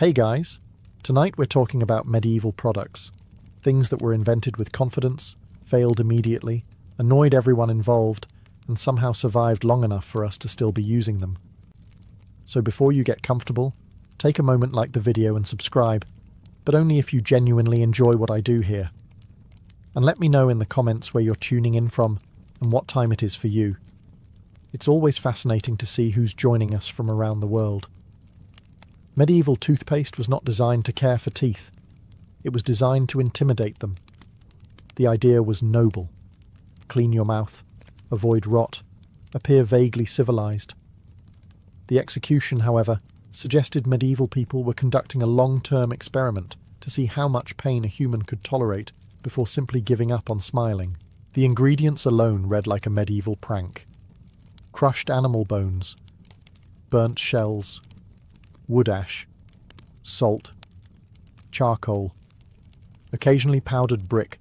Hey guys, tonight we're talking about medieval products. Things that were invented with confidence, failed immediately, annoyed everyone involved, and somehow survived long enough for us to still be using them. So before you get comfortable, take a moment, like the video and subscribe, but only if you genuinely enjoy what I do here. And let me know in the comments where you're tuning in from and what time it is for you. It's always fascinating to see who's joining us from around the world. Medieval toothpaste was not designed to care for teeth. It was designed to intimidate them. The idea was noble. Clean your mouth, avoid rot, appear vaguely civilized. The execution, however, suggested medieval people were conducting a long-term experiment to see how much pain a human could tolerate before simply giving up on smiling. The ingredients alone read like a medieval prank. Crushed animal bones, burnt shells, wood ash, salt, charcoal, occasionally powdered brick,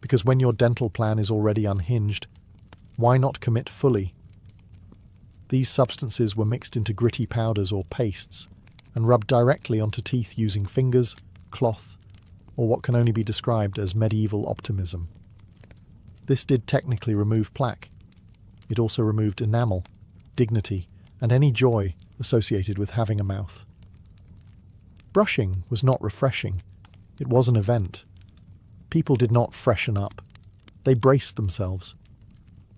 because when your dental plan is already unhinged, why not commit fully? These substances were mixed into gritty powders or pastes and rubbed directly onto teeth using fingers, cloth, or what can only be described as medieval optimism. This did technically remove plaque. It also removed enamel, dignity, and any joy associated with having a mouth. Brushing was not refreshing. It was an event. People did not freshen up. They braced themselves.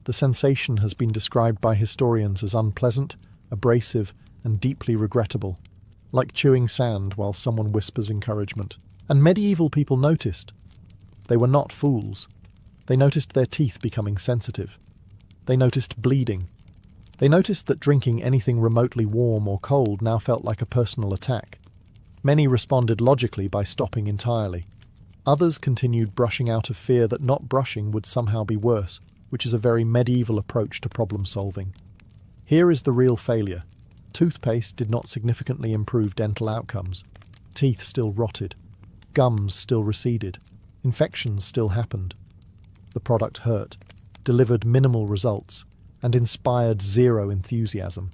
The sensation has been described by historians as unpleasant, abrasive, and deeply regrettable, like chewing sand while someone whispers encouragement. And medieval people noticed. They were not fools. They noticed their teeth becoming sensitive. They noticed bleeding. They noticed that drinking anything remotely warm or cold now felt like a personal attack. Many responded logically by stopping entirely. Others continued brushing out of fear that not brushing would somehow be worse, which is a very medieval approach to problem solving. Here is the real failure. Toothpaste did not significantly improve dental outcomes. Teeth still rotted. Gums still receded. Infections still happened. The product hurt, delivered minimal results, and inspired zero enthusiasm.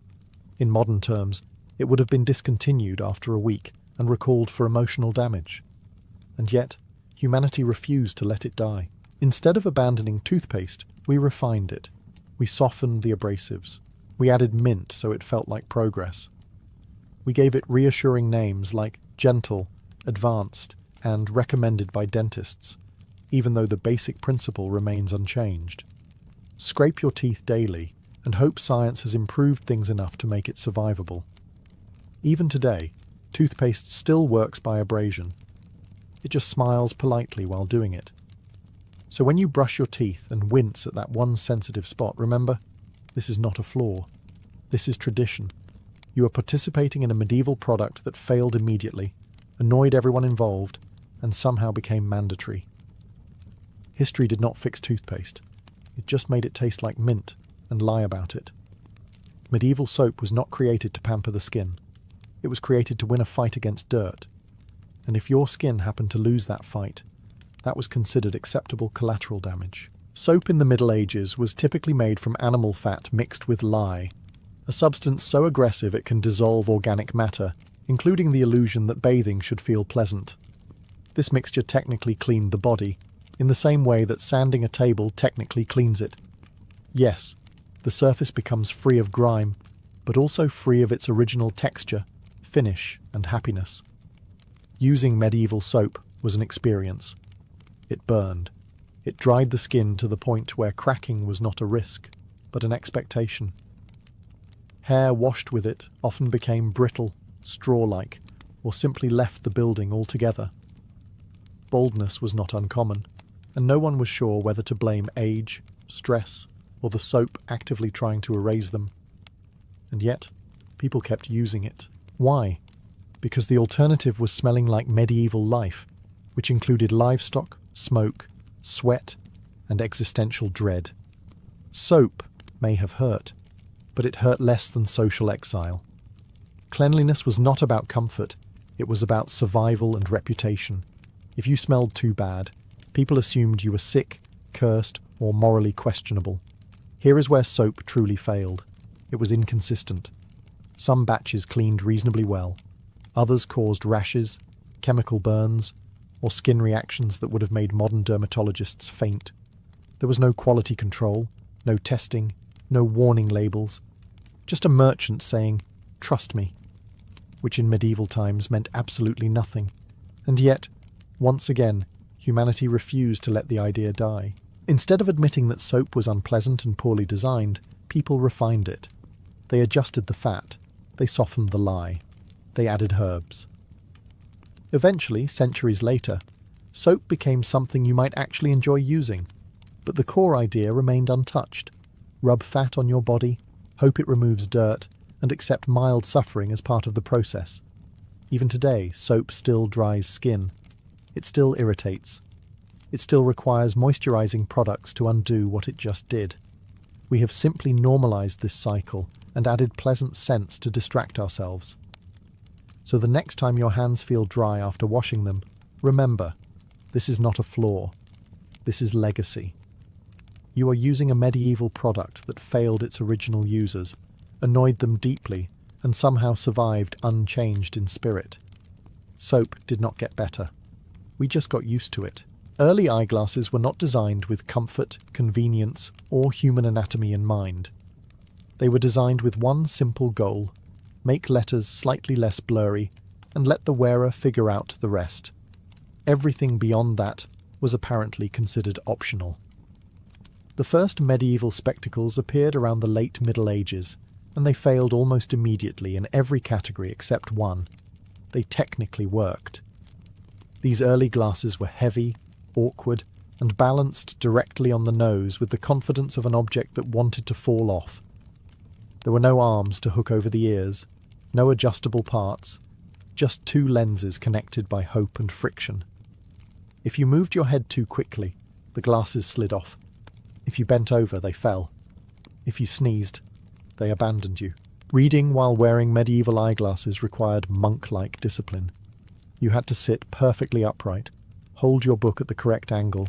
In modern terms, it would have been discontinued after a week and recalled for emotional damage. And yet, humanity refused to let it die. Instead of abandoning toothpaste, we refined it. We softened the abrasives. We added mint so it felt like progress. We gave it reassuring names like gentle, advanced, and recommended by dentists, even though the basic principle remains unchanged. Scrape your teeth daily and hope science has improved things enough to make it survivable. Even today, toothpaste still works by abrasion. It just smiles politely while doing it. So when you brush your teeth and wince at that one sensitive spot, remember, this is not a flaw. This is tradition. You are participating in a medieval product that failed immediately, annoyed everyone involved, and somehow became mandatory. History did not fix toothpaste. It just made it taste like mint and lie about it. Medieval soap was not created to pamper the skin. It was created to win a fight against dirt. And if your skin happened to lose that fight, that was considered acceptable collateral damage. Soap in the Middle Ages was typically made from animal fat mixed with lye, a substance so aggressive it can dissolve organic matter, including the illusion that bathing should feel pleasant. This mixture technically cleaned the body, in the same way that sanding a table technically cleans it. Yes, the surface becomes free of grime, but also free of its original texture, finish, and happiness. Using medieval soap was an experience. It burned. It dried the skin to the point where cracking was not a risk, but an expectation. Hair washed with it often became brittle, straw-like, or simply left the building altogether. Baldness was not uncommon, and no one was sure whether to blame age, stress, or the soap actively trying to erase them. And yet, people kept using it. Why? Because the alternative was smelling like medieval life, which included livestock, smoke, sweat, and existential dread. Soap may have hurt, but it hurt less than social exile. Cleanliness was not about comfort, it was about survival and reputation. If you smelled too bad, people assumed you were sick, cursed, or morally questionable. Here is where soap truly failed. It was inconsistent. Some batches cleaned reasonably well. Others caused rashes, chemical burns, or skin reactions that would have made modern dermatologists faint. There was no quality control, no testing, no warning labels, just a merchant saying, "Trust me," which in medieval times meant absolutely nothing. And yet, once again, humanity refused to let the idea die. Instead of admitting that soap was unpleasant and poorly designed, people refined it. They adjusted the fat, they softened the lye, they added herbs. Eventually, centuries later, soap became something you might actually enjoy using, but the core idea remained untouched. Rub fat on your body, hope it removes dirt, and accept mild suffering as part of the process. Even today, soap still dries skin. It still irritates. It still requires moisturizing products to undo what it just did. We have simply normalized this cycle and added pleasant scents to distract ourselves. So the next time your hands feel dry after washing them, remember, this is not a flaw. This is legacy. You are using a medieval product that failed its original users, annoyed them deeply, and somehow survived unchanged in spirit. Soap did not get better. We just got used to it. Early eyeglasses were not designed with comfort, convenience, or human anatomy in mind. They were designed with one simple goal: make letters slightly less blurry and let the wearer figure out the rest. Everything beyond that was apparently considered optional. The first medieval spectacles appeared around the late Middle Ages, and they failed almost immediately in every category except one. They technically worked. These early glasses were heavy, awkward, and balanced directly on the nose with the confidence of an object that wanted to fall off. There were no arms to hook over the ears, no adjustable parts, just two lenses connected by hope and friction. If you moved your head too quickly, the glasses slid off. If you bent over, they fell. If you sneezed, they abandoned you. Reading while wearing medieval eyeglasses required monk-like discipline. You had to sit perfectly upright, hold your book at the correct angle,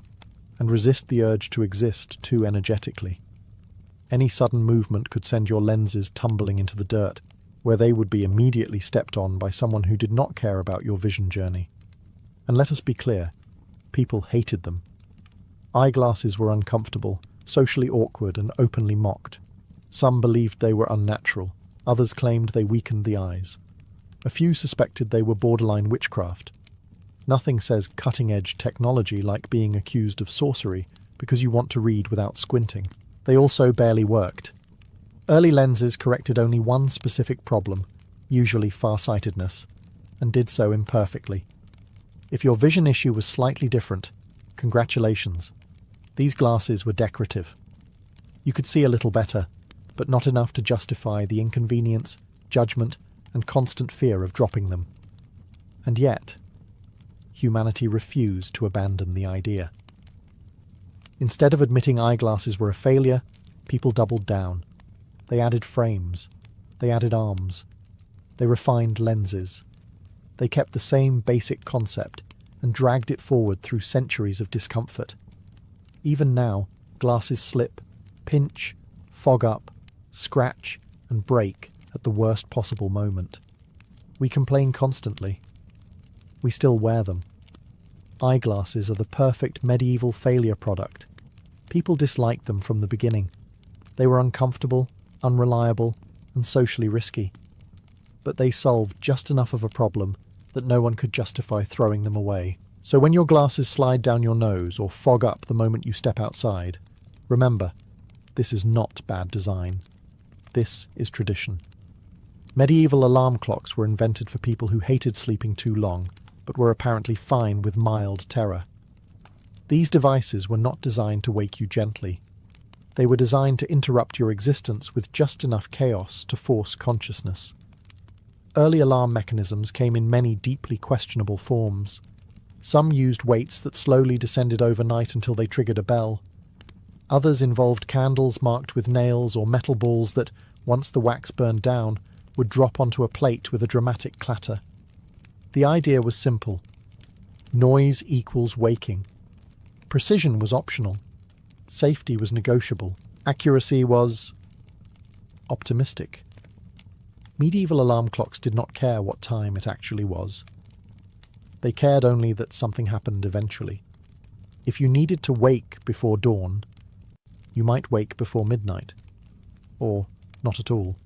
and resist the urge to exist too energetically. Any sudden movement could send your lenses tumbling into the dirt, where they would be immediately stepped on by someone who did not care about your vision journey. And let us be clear, people hated them. Eyeglasses were uncomfortable, socially awkward, and openly mocked. Some believed they were unnatural, others claimed they weakened the eyes. A few suspected they were borderline witchcraft. Nothing says cutting-edge technology like being accused of sorcery because you want to read without squinting. They also barely worked. Early lenses corrected only one specific problem, usually farsightedness, and did so imperfectly. If your vision issue was slightly different, congratulations. These glasses were decorative. You could see a little better, but not enough to justify the inconvenience, judgment, and constant fear of dropping them. And yet, humanity refused to abandon the idea. Instead of admitting eyeglasses were a failure, people doubled down. They added frames. They added arms. They refined lenses. They kept the same basic concept and dragged it forward through centuries of discomfort. Even now, glasses slip, pinch, fog up, scratch, and break at the worst possible moment. We complain constantly. We still wear them. Eyeglasses are the perfect medieval failure product. People disliked them from the beginning. They were uncomfortable, unreliable, and socially risky. But they solved just enough of a problem that no one could justify throwing them away. So when your glasses slide down your nose or fog up the moment you step outside, remember, this is not bad design. This is tradition. Medieval alarm clocks were invented for people who hated sleeping too long, but were apparently fine with mild terror. These devices were not designed to wake you gently. They were designed to interrupt your existence with just enough chaos to force consciousness. Early alarm mechanisms came in many deeply questionable forms. Some used weights that slowly descended overnight until they triggered a bell. Others involved candles marked with nails or metal balls that, once the wax burned down, would drop onto a plate with a dramatic clatter. The idea was simple. Noise equals waking. Precision was optional. Safety was negotiable. Accuracy was optimistic. Medieval alarm clocks did not care what time it actually was. They cared only that something happened eventually. If you needed to wake before dawn, you might wake before midnight, or not at all,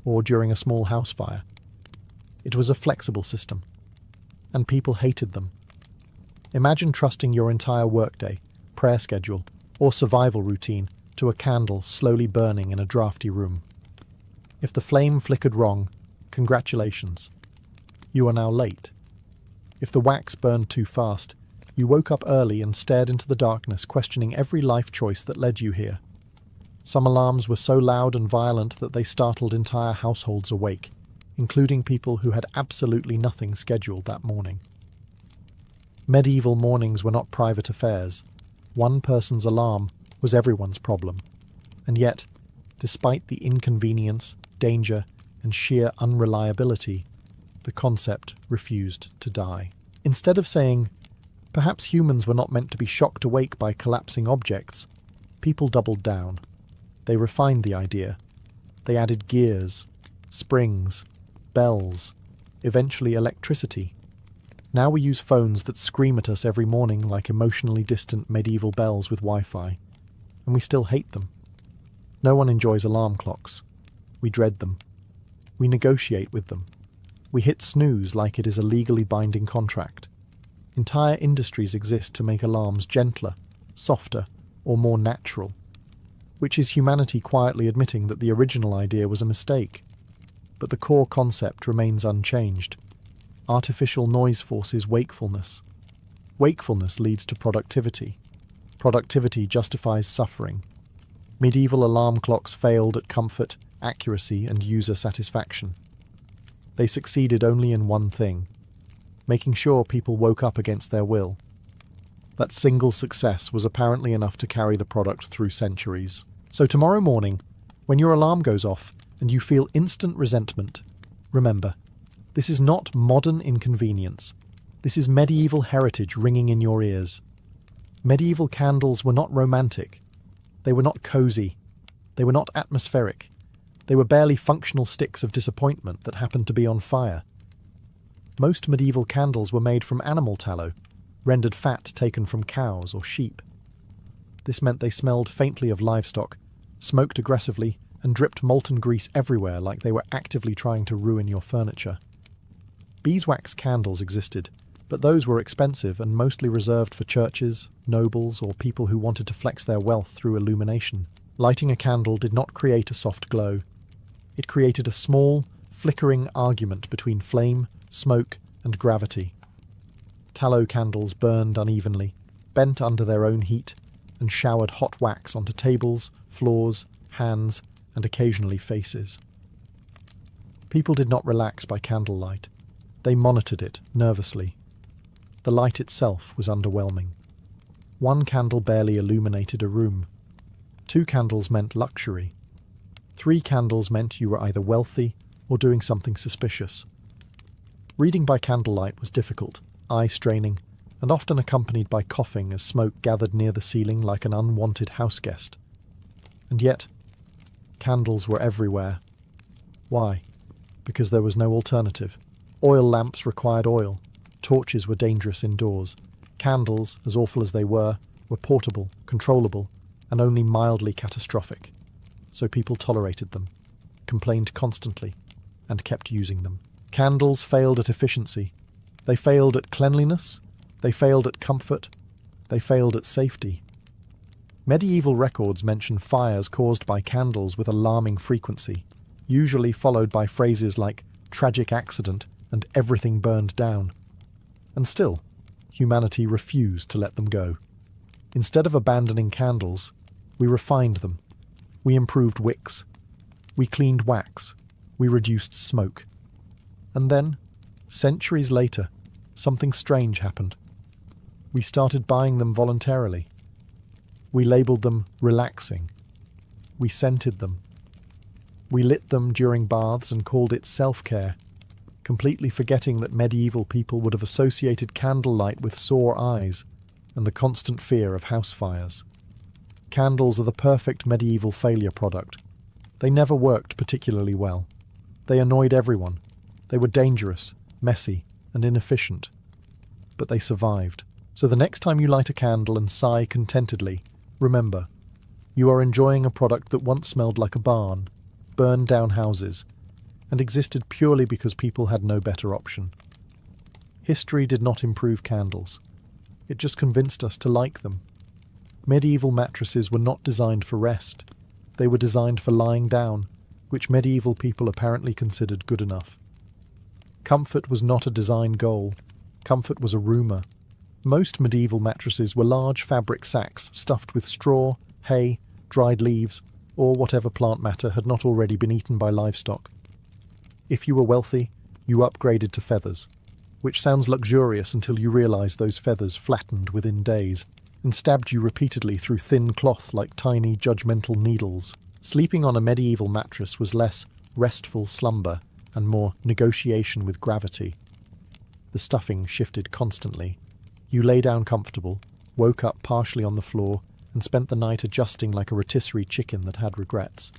or during a small house fire. It was a flexible system, and people hated them. Imagine trusting your entire workday, prayer schedule, or survival routine to a candle slowly burning in a drafty room. If the flame flickered wrong, congratulations. You are now late. If the wax burned too fast, you woke up early and stared into the darkness, questioning every life choice that led you here. Some alarms were so loud and violent that they startled entire households awake, including people who had absolutely nothing scheduled that morning. Medieval mornings were not private affairs. One person's alarm was everyone's problem. And yet, despite the inconvenience, danger, and sheer unreliability, the concept refused to die. Instead of saying, perhaps humans were not meant to be shocked awake by collapsing objects, people doubled down. They refined the idea. They added gears, springs, bells, eventually electricity. Now we use phones that scream at us every morning like emotionally distant medieval bells with Wi-Fi, and we still hate them. No one enjoys alarm clocks. We dread them. We negotiate with them. We hit snooze like it is a legally binding contract. Entire industries exist to make alarms gentler, softer, or more natural, which is humanity quietly admitting that the original idea was a mistake. But the core concept remains unchanged. Artificial noise forces wakefulness. Wakefulness leads to productivity. Productivity justifies suffering. Medieval alarm clocks failed at comfort, accuracy, and user satisfaction. They succeeded only in one thing: making sure people woke up against their will. That single success was apparently enough to carry the product through centuries. So tomorrow morning, when your alarm goes off and you feel instant resentment, remember, this is not modern inconvenience. This is medieval heritage ringing in your ears. Medieval candles were not romantic. They were not cozy. They were not atmospheric. They were barely functional sticks of disappointment that happened to be on fire. Most medieval candles were made from animal tallow, rendered fat taken from cows or sheep. This meant they smelled faintly of livestock, smoked aggressively, and dripped molten grease everywhere like they were actively trying to ruin your furniture. Beeswax candles existed, but those were expensive and mostly reserved for churches, nobles, or people who wanted to flex their wealth through illumination. Lighting a candle did not create a soft glow. It created a small, flickering argument between flame, smoke, and gravity. Tallow candles burned unevenly, bent under their own heat, and showered hot wax onto tables, floors, hands, and occasionally faces. People did not relax by candlelight. They monitored it nervously. The light itself was underwhelming. One candle barely illuminated a room. 2 candles meant luxury. 3 candles meant you were either wealthy or doing something suspicious. Reading by candlelight was difficult, eye-straining, and often accompanied by coughing as smoke gathered near the ceiling like an unwanted house guest. And yet, candles were everywhere. Why? Because there was no alternative. Oil lamps required oil. Torches were dangerous indoors. Candles, as awful as they were portable, controllable, and only mildly catastrophic. So people tolerated them, complained constantly, and kept using them. Candles failed at efficiency. They failed at cleanliness. They failed at comfort. They failed at safety. Medieval records mention fires caused by candles with alarming frequency, usually followed by phrases like tragic accident and everything burned down. And still, humanity refused to let them go. Instead of abandoning candles, we refined them. We improved wicks. We cleaned wax. We reduced smoke. And then, centuries later, something strange happened. We started buying them voluntarily. We labelled them relaxing. We scented them. We lit them during baths and called it self-care, completely forgetting that medieval people would have associated candlelight with sore eyes and the constant fear of house fires. Candles are the perfect medieval failure product. They never worked particularly well. They annoyed everyone. They were dangerous, messy, and inefficient. But they survived. So the next time you light a candle and sigh contentedly, remember, you are enjoying a product that once smelled like a barn, burned down houses, and existed purely because people had no better option. History did not improve candles. It just convinced us to like them. Medieval mattresses were not designed for rest. They were designed for lying down, which medieval people apparently considered good enough. Comfort was not a design goal. Comfort was a rumour. Most medieval mattresses were large fabric sacks stuffed with straw, hay, dried leaves, or whatever plant matter had not already been eaten by livestock. If you were wealthy, you upgraded to feathers, which sounds luxurious until you realise those feathers flattened within days and stabbed you repeatedly through thin cloth like tiny, judgmental needles. Sleeping on a medieval mattress was less restful slumber and more negotiation with gravity. The stuffing shifted constantly. You lay down comfortable, woke up partially on the floor, and spent the night adjusting like a rotisserie chicken that had regrets.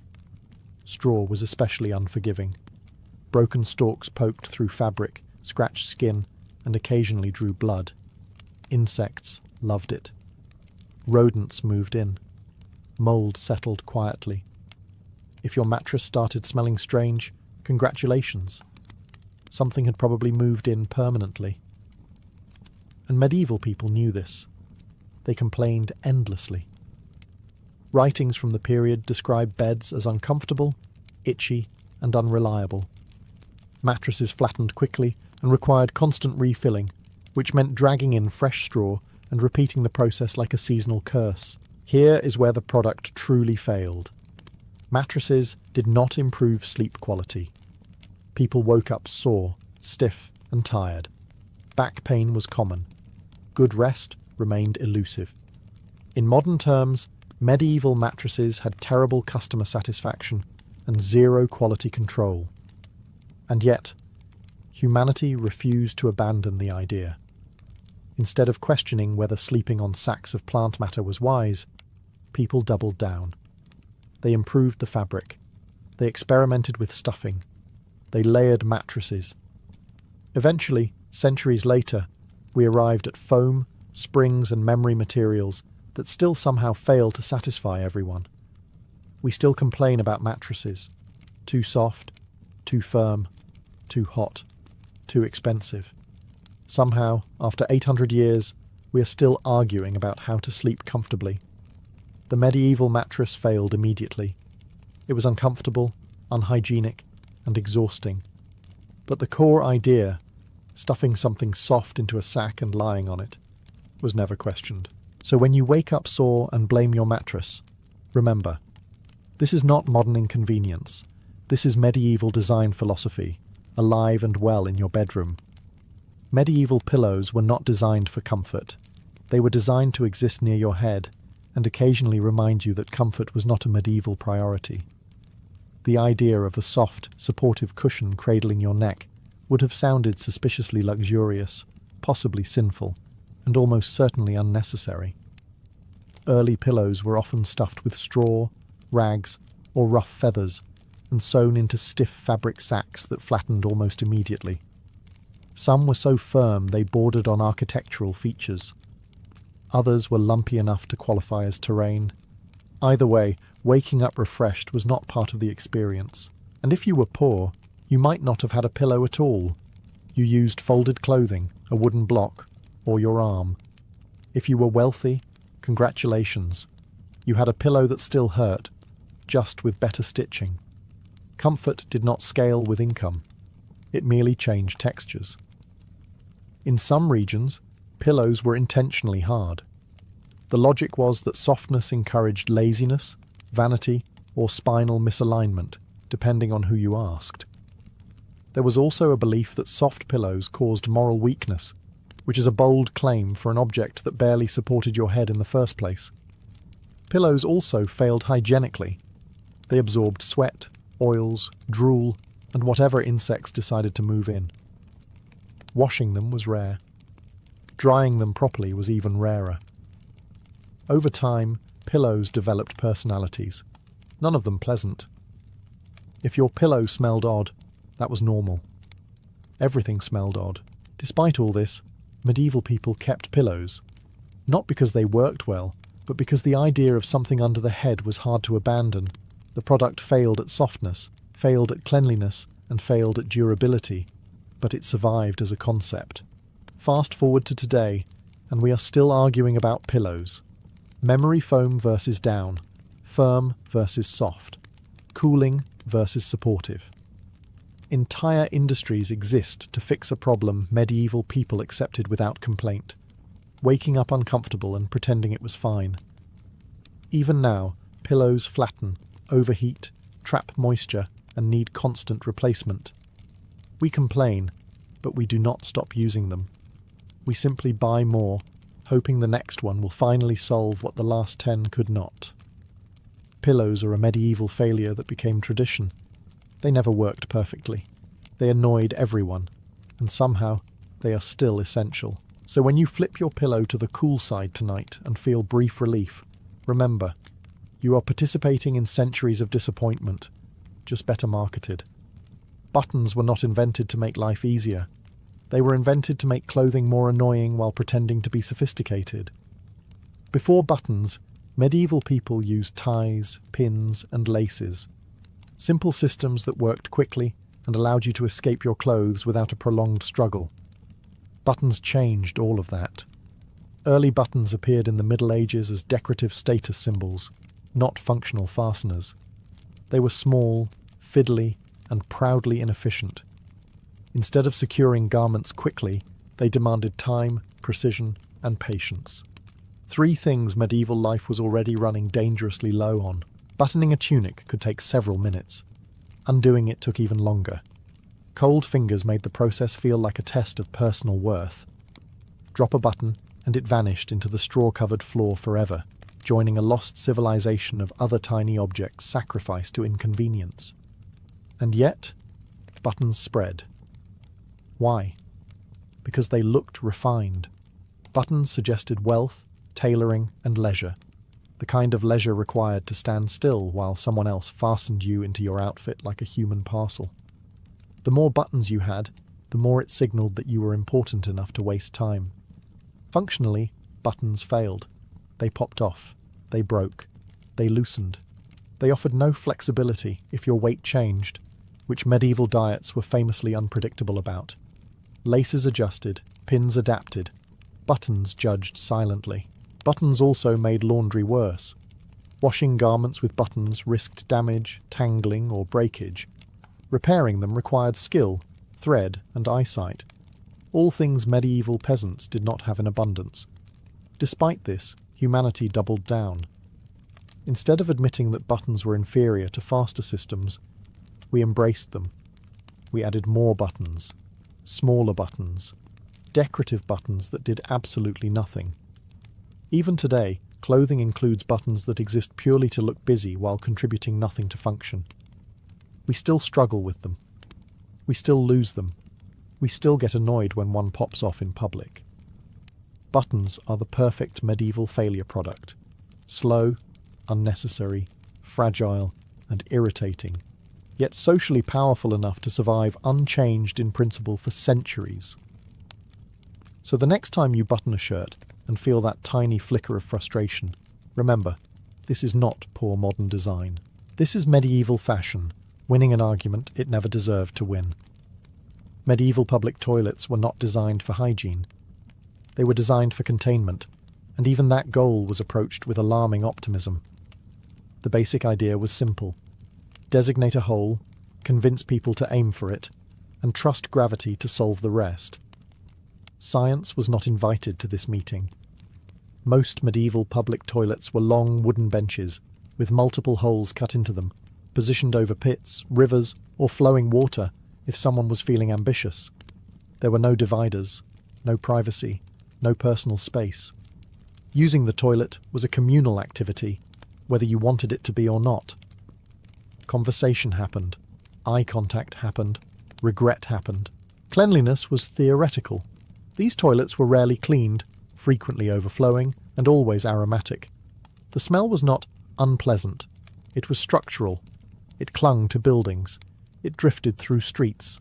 Straw was especially unforgiving. Broken stalks poked through fabric, scratched skin, and occasionally drew blood. Insects loved it. Rodents moved in. Mold settled quietly. If your mattress started smelling strange, congratulations. Something had probably moved in permanently. And medieval people knew this. They complained endlessly. Writings from the period describe beds as uncomfortable, itchy, and unreliable. Mattresses flattened quickly and required constant refilling, which meant dragging in fresh straw and repeating the process like a seasonal curse. Here is where the product truly failed. Mattresses did not improve sleep quality. People woke up sore, stiff, and tired. Back pain was common. Good rest remained elusive. In modern terms, medieval mattresses had terrible customer satisfaction and zero quality control. And yet, humanity refused to abandon the idea. Instead of questioning whether sleeping on sacks of plant matter was wise, people doubled down. They improved the fabric. They experimented with stuffing. They layered mattresses. Eventually, centuries later, we arrived at foam, springs, and memory materials that still somehow fail to satisfy everyone. We still complain about mattresses. Too soft, too firm, too hot, too expensive. Somehow, after 800 years, we are still arguing about how to sleep comfortably. The medieval mattress failed immediately. It was uncomfortable, unhygienic, and exhausting. But the core idea, stuffing something soft into a sack and lying on it, was never questioned. So when you wake up sore and blame your mattress, remember, this is not modern inconvenience. This is medieval design philosophy, alive and well in your bedroom. Medieval pillows were not designed for comfort. They were designed to exist near your head and occasionally remind you that comfort was not a medieval priority. The idea of a soft, supportive cushion cradling your neck would have sounded suspiciously luxurious, possibly sinful, and almost certainly unnecessary. Early pillows were often stuffed with straw, rags, or rough feathers, and sewn into stiff fabric sacks that flattened almost immediately. Some were so firm they bordered on architectural features. Others were lumpy enough to qualify as terrain. Either way, waking up refreshed was not part of the experience. And if you were poor, you might not have had a pillow at all. You used folded clothing, a wooden block, or your arm. If you were wealthy, congratulations. You had a pillow that still hurt, just with better stitching. Comfort did not scale with income. It merely changed textures. In some regions, pillows were intentionally hard. The logic was that softness encouraged laziness, vanity, or spinal misalignment, depending on who you asked. There was also a belief that soft pillows caused moral weakness, which is a bold claim for an object that barely supported your head in the first place. Pillows also failed hygienically. They absorbed sweat, oils, drool, and whatever insects decided to move in. Washing them was rare. Drying them properly was even rarer. Over time, pillows developed personalities, none of them pleasant. If your pillow smelled odd, That was normal. Everything smelled odd. Despite all this, medieval people kept pillows. Not because they worked well, but because the idea of something under the head was hard to abandon. The product failed at softness, failed at cleanliness, and failed at durability, but it survived as a concept. Fast forward to today, and we are still arguing about pillows. Memory foam versus down, firm versus soft, cooling versus supportive. Entire industries exist to fix a problem medieval people accepted without complaint, waking up uncomfortable and pretending it was fine. Even now, pillows flatten, overheat, trap moisture, and need constant replacement. We complain, but we do not stop using them. We simply buy more, hoping the next one will finally solve what the last 10 could not. Pillows are a medieval failure that became tradition. They never worked perfectly. They annoyed everyone, and somehow they are still essential. So when you flip your pillow to the cool side tonight and feel brief relief, remember, you are participating in centuries of disappointment, just better marketed. Buttons were not invented to make life easier. They were invented to make clothing more annoying while pretending to be sophisticated. Before buttons, medieval people used ties, pins, and laces. Simple systems that worked quickly and allowed you to escape your clothes without a prolonged struggle. Buttons changed all of that. Early buttons appeared in the Middle Ages as decorative status symbols, not functional fasteners. They were small, fiddly, and proudly inefficient. Instead of securing garments quickly, they demanded time, precision, and patience. 3 things medieval life was already running dangerously low on. Buttoning a tunic could take several minutes. Undoing it took even longer. Cold fingers made the process feel like a test of personal worth. Drop a button, and it vanished into the straw-covered floor forever, joining a lost civilization of other tiny objects sacrificed to inconvenience. And yet, buttons spread. Why? Because they looked refined. Buttons suggested wealth, tailoring, and leisure. The kind of leisure required to stand still while someone else fastened you into your outfit like a human parcel. The more buttons you had, the more it signaled that you were important enough to waste time. Functionally, buttons failed. They popped off. They broke. They loosened. They offered no flexibility if your weight changed, which medieval diets were famously unpredictable about. Laces adjusted, pins adapted, buttons judged silently. Buttons also made laundry worse. Washing garments with buttons risked damage, tangling, or breakage. Repairing them required skill, thread, and eyesight. All things medieval peasants did not have in abundance. Despite this, humanity doubled down. Instead of admitting that buttons were inferior to faster systems, we embraced them. We added more buttons, smaller buttons, decorative buttons that did absolutely nothing. Even today, clothing includes buttons that exist purely to look busy while contributing nothing to function. We still struggle with them. We still lose them. We still get annoyed when one pops off in public. Buttons are the perfect medieval failure product. Slow, unnecessary, fragile, and irritating, yet socially powerful enough to survive unchanged in principle for centuries. So the next time you button a shirt and feel that tiny flicker of frustration, remember, this is not poor modern design. This is medieval fashion, winning an argument it never deserved to win. Medieval public toilets were not designed for hygiene. They were designed for containment, and even that goal was approached with alarming optimism. The basic idea was simple. Designate a hole, convince people to aim for it, and trust gravity to solve the rest. Science was not invited to this meeting. Most medieval public toilets were long wooden benches, with multiple holes cut into them, positioned over pits, rivers, or flowing water if someone was feeling ambitious. There were no dividers, no privacy, no personal space. Using the toilet was a communal activity, whether you wanted it to be or not. Conversation happened, eye contact happened, regret happened. Cleanliness was theoretical. These toilets were rarely cleaned, frequently overflowing, and always aromatic. The smell was not unpleasant. It was structural. It clung to buildings. It drifted through streets.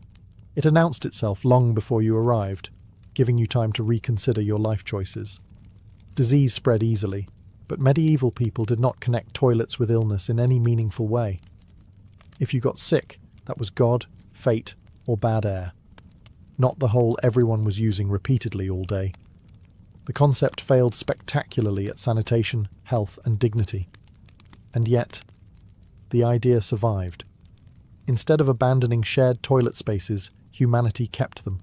It announced itself long before you arrived, giving you time to reconsider your life choices. Disease spread easily, but medieval people did not connect toilets with illness in any meaningful way. If you got sick, that was God, fate, or bad air. Not the hole everyone was using repeatedly all day. The concept failed spectacularly at sanitation, health, and dignity. And yet, the idea survived. Instead of abandoning shared toilet spaces, humanity kept them.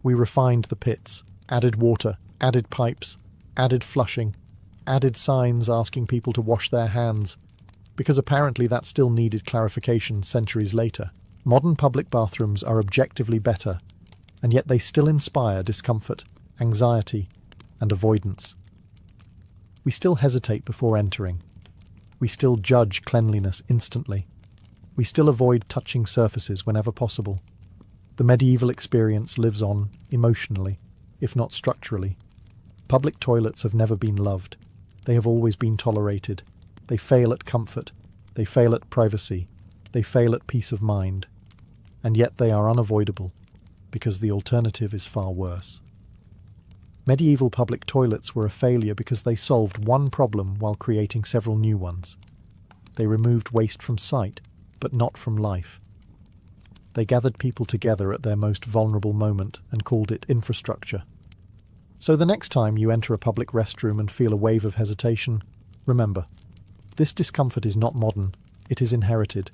We refined the pits, added water, added pipes, added flushing, added signs asking people to wash their hands, because apparently that still needed clarification centuries later. Modern public bathrooms are objectively better, and yet they still inspire discomfort, anxiety, and avoidance. We still hesitate before entering. We still judge cleanliness instantly. We still avoid touching surfaces whenever possible. The medieval experience lives on, emotionally, if not structurally. Public toilets have never been loved. They have always been tolerated. They fail at comfort. They fail at privacy. They fail at peace of mind. And yet they are unavoidable, because the alternative is far worse. Medieval public toilets were a failure because they solved one problem while creating several new ones. They removed waste from sight, but not from life. They gathered people together at their most vulnerable moment and called it infrastructure. So the next time you enter a public restroom and feel a wave of hesitation, remember, this discomfort is not modern, it is inherited.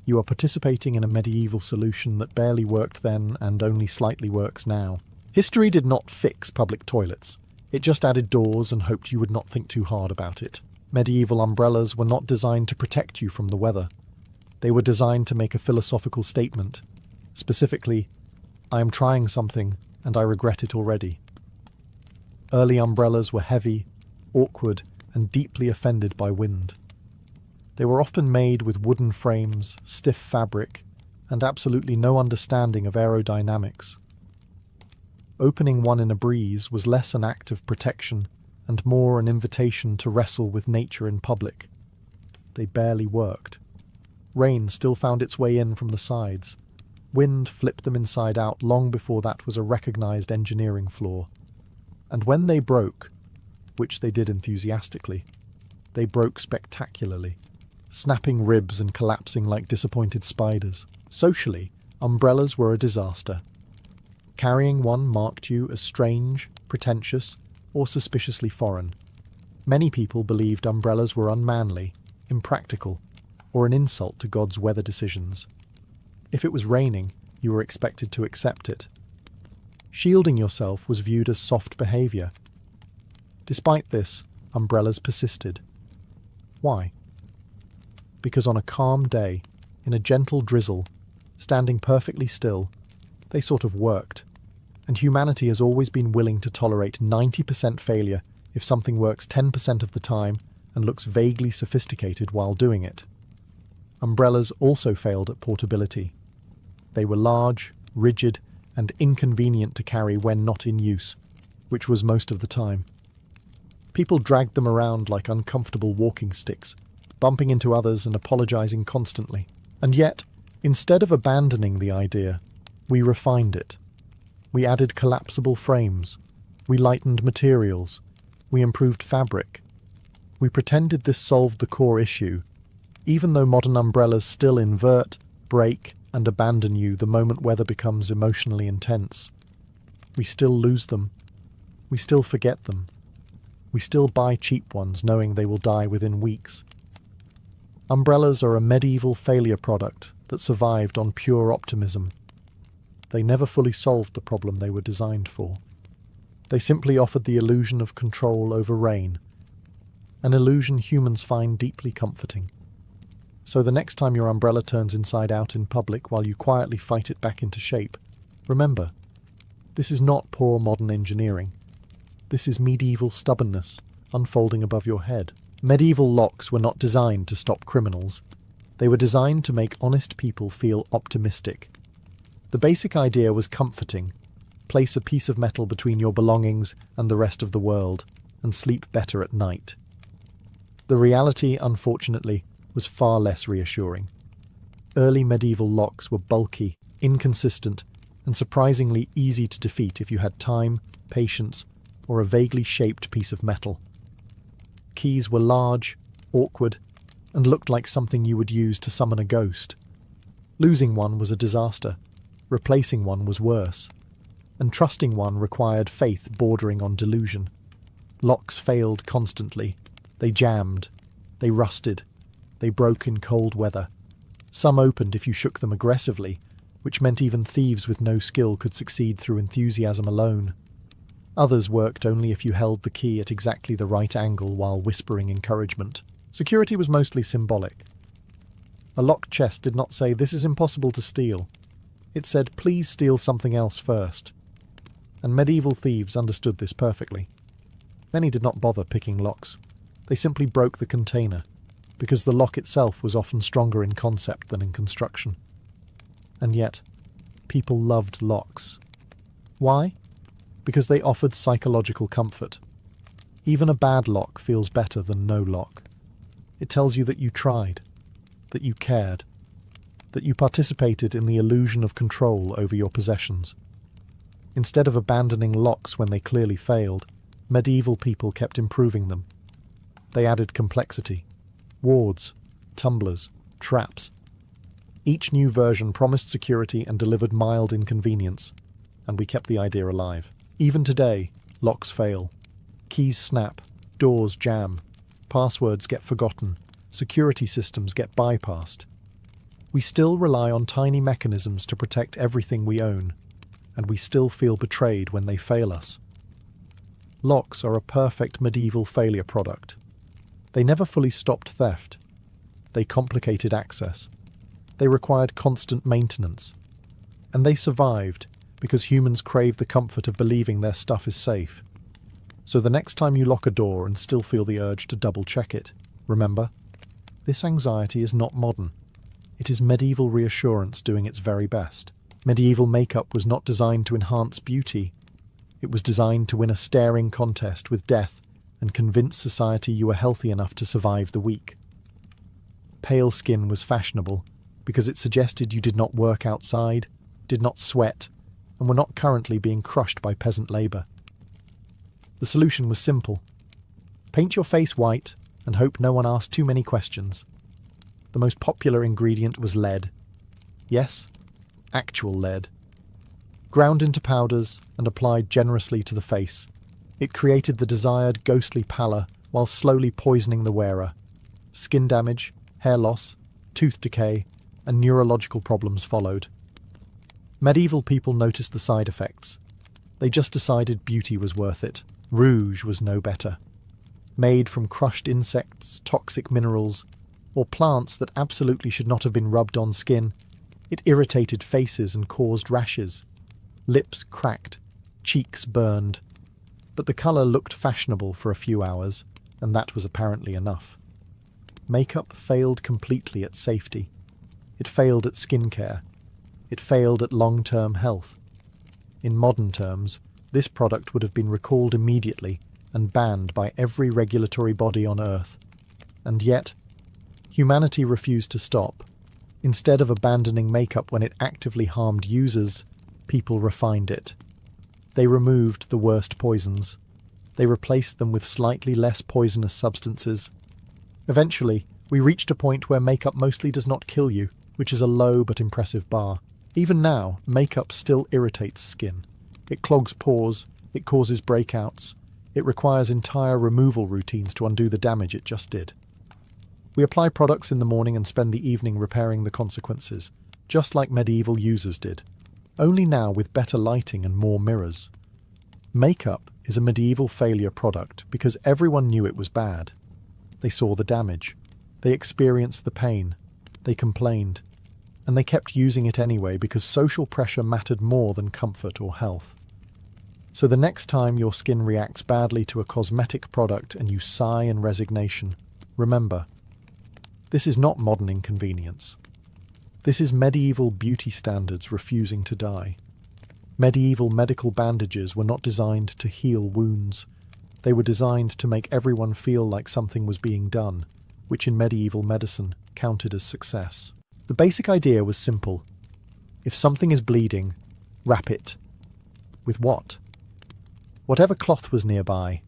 You are participating in a medieval solution that barely worked then and only slightly works now. History did not fix public toilets. It just added doors and hoped you would not think too hard about it. Medieval umbrellas were not designed to protect you from the weather. They were designed to make a philosophical statement. Specifically, I am trying something and I regret it already. Early umbrellas were heavy, awkward, and deeply offended by wind. They were often made with wooden frames, stiff fabric, and absolutely no understanding of aerodynamics. Opening one in a breeze was less an act of protection and more an invitation to wrestle with nature in public. They barely worked. Rain still found its way in from the sides. Wind flipped them inside out long before that was a recognized engineering flaw. And when they broke, which they did enthusiastically, they broke spectacularly, snapping ribs and collapsing like disappointed spiders. Socially, umbrellas were a disaster. Carrying one marked you as strange, pretentious, or suspiciously foreign. Many people believed umbrellas were unmanly, impractical, or an insult to God's weather decisions. If it was raining, you were expected to accept it. Shielding yourself was viewed as soft behaviour. Despite this, umbrellas persisted. Why? Because on a calm day, in a gentle drizzle, standing perfectly still, they sort of worked. And humanity has always been willing to tolerate 90% failure if something works 10% of the time and looks vaguely sophisticated while doing it. Umbrellas also failed at portability. They were large, rigid, and inconvenient to carry when not in use, which was most of the time. People dragged them around like uncomfortable walking sticks, bumping into others and apologizing constantly. And yet, instead of abandoning the idea, we refined it. We added collapsible frames. We lightened materials. We improved fabric. We pretended this solved the core issue, even though modern umbrellas still invert, break, and abandon you the moment weather becomes emotionally intense. We still lose them. We still forget them. We still buy cheap ones knowing they will die within weeks. Umbrellas are a medieval failure product that survived on pure optimism. They never fully solved the problem they were designed for. They simply offered the illusion of control over rain, an illusion humans find deeply comforting. So the next time your umbrella turns inside out in public while you quietly fight it back into shape, remember, this is not poor modern engineering. This is medieval stubbornness unfolding above your head. Medieval locks were not designed to stop criminals. They were designed to make honest people feel optimistic. The basic idea was comforting. Place a piece of metal between your belongings and the rest of the world, and sleep better at night. The reality, unfortunately, was far less reassuring. Early medieval locks were bulky, inconsistent, and surprisingly easy to defeat if you had time, patience, or a vaguely shaped piece of metal. Keys were large, awkward, and looked like something you would use to summon a ghost. Losing one was a disaster. Replacing one was worse. And trusting one required faith bordering on delusion. Locks failed constantly. They jammed. They rusted. They broke in cold weather. Some opened if you shook them aggressively, which meant even thieves with no skill could succeed through enthusiasm alone. Others worked only if you held the key at exactly the right angle while whispering encouragement. Security was mostly symbolic. A locked chest did not say, "This is impossible to steal." It said, "Please steal something else first." And medieval thieves understood this perfectly. Many did not bother picking locks. They simply broke the container, because the lock itself was often stronger in concept than in construction. And yet, people loved locks. Why? Because they offered psychological comfort. Even a bad lock feels better than no lock. It tells you that you tried, that you cared, that you participated in the illusion of control over your possessions. Instead of abandoning locks when they clearly failed, medieval people kept improving them. They added complexity, wards, tumblers, traps. Each new version promised security and delivered mild inconvenience, and we kept the idea alive. Even today, locks fail. Keys snap, doors jam, passwords get forgotten, security systems get bypassed. We still rely on tiny mechanisms to protect everything we own, and we still feel betrayed when they fail us. Locks are a perfect medieval failure product. They never fully stopped theft. They complicated access. They required constant maintenance. And they survived because humans crave the comfort of believing their stuff is safe. So the next time you lock a door and still feel the urge to double-check it, remember, this anxiety is not modern. It is medieval reassurance doing its very best. Medieval makeup was not designed to enhance beauty. It was designed to win a staring contest with death and convince society you were healthy enough to survive the week. Pale skin was fashionable because it suggested you did not work outside, did not sweat, and were not currently being crushed by peasant labour. The solution was simple. Paint your face white and hope no one asked too many questions. The most popular ingredient was lead. Yes, actual lead. Ground into powders and applied generously to the face, it created the desired ghostly pallor while slowly poisoning the wearer. Skin damage, hair loss, tooth decay, and neurological problems followed. Medieval people noticed the side effects. They just decided beauty was worth it. Rouge was no better. Made from crushed insects, toxic minerals, or plants that absolutely should not have been rubbed on skin, it irritated faces and caused rashes. Lips cracked, cheeks burned. But the colour looked fashionable for a few hours, and that was apparently enough. Makeup failed completely at safety. It failed at skincare. It failed at long-term health. In modern terms, this product would have been recalled immediately and banned by every regulatory body on Earth. And yet, humanity refused to stop. Instead of abandoning makeup when it actively harmed users, people refined it. They removed the worst poisons. They replaced them with slightly less poisonous substances. Eventually, we reached a point where makeup mostly does not kill you, which is a low but impressive bar. Even now, makeup still irritates skin. It clogs pores, it causes breakouts, it requires entire removal routines to undo the damage it just did. We apply products in the morning and spend the evening repairing the consequences, just like medieval users did, only now with better lighting and more mirrors. Makeup is a medieval failure product because everyone knew it was bad. They saw the damage, they experienced the pain, they complained, and they kept using it anyway because social pressure mattered more than comfort or health. So the next time your skin reacts badly to a cosmetic product and you sigh in resignation, remember, this is not modern inconvenience. This is medieval beauty standards refusing to die. Medieval medical bandages were not designed to heal wounds. They were designed to make everyone feel like something was being done, which in medieval medicine counted as success. The basic idea was simple. If something is bleeding, wrap it. With what? Whatever cloth was nearby.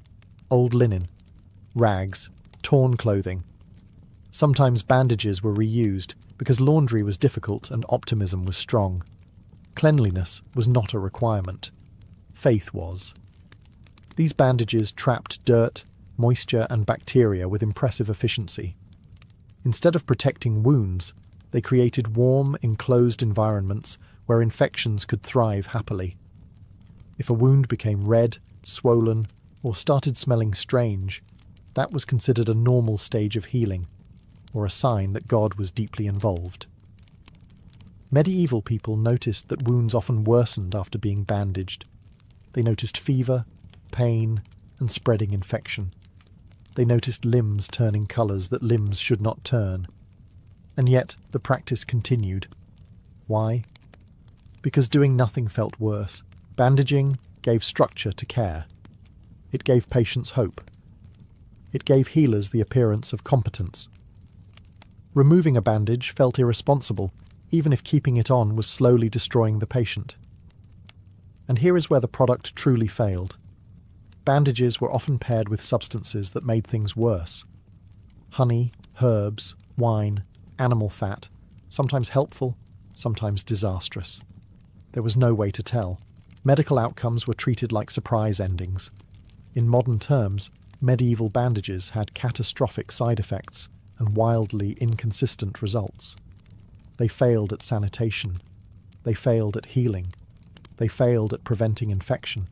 Old linen, rags, torn clothing. Sometimes bandages were reused because laundry was difficult and optimism was strong. Cleanliness was not a requirement. Faith was. These bandages trapped dirt, moisture and bacteria with impressive efficiency. Instead of protecting wounds, they created warm, enclosed environments where infections could thrive happily. If a wound became red, swollen, or started smelling strange, that was considered a normal stage of healing, or a sign that God was deeply involved. Medieval people noticed that wounds often worsened after being bandaged. They noticed fever, pain, and spreading infection. They noticed limbs turning colours that limbs should not turn. And yet the practice continued. Why? Because doing nothing felt worse. Bandaging gave structure to care. It gave patients hope. It gave healers the appearance of competence. Removing a bandage felt irresponsible, even if keeping it on was slowly destroying the patient. And here is where the product truly failed. Bandages were often paired with substances that made things worse. Honey, herbs, wine, animal fat, sometimes helpful, sometimes disastrous. There was no way to tell. Medical outcomes were treated like surprise endings. In modern terms, medieval bandages had catastrophic side effects and wildly inconsistent results. They failed at sanitation. They failed at healing. They failed at preventing infection.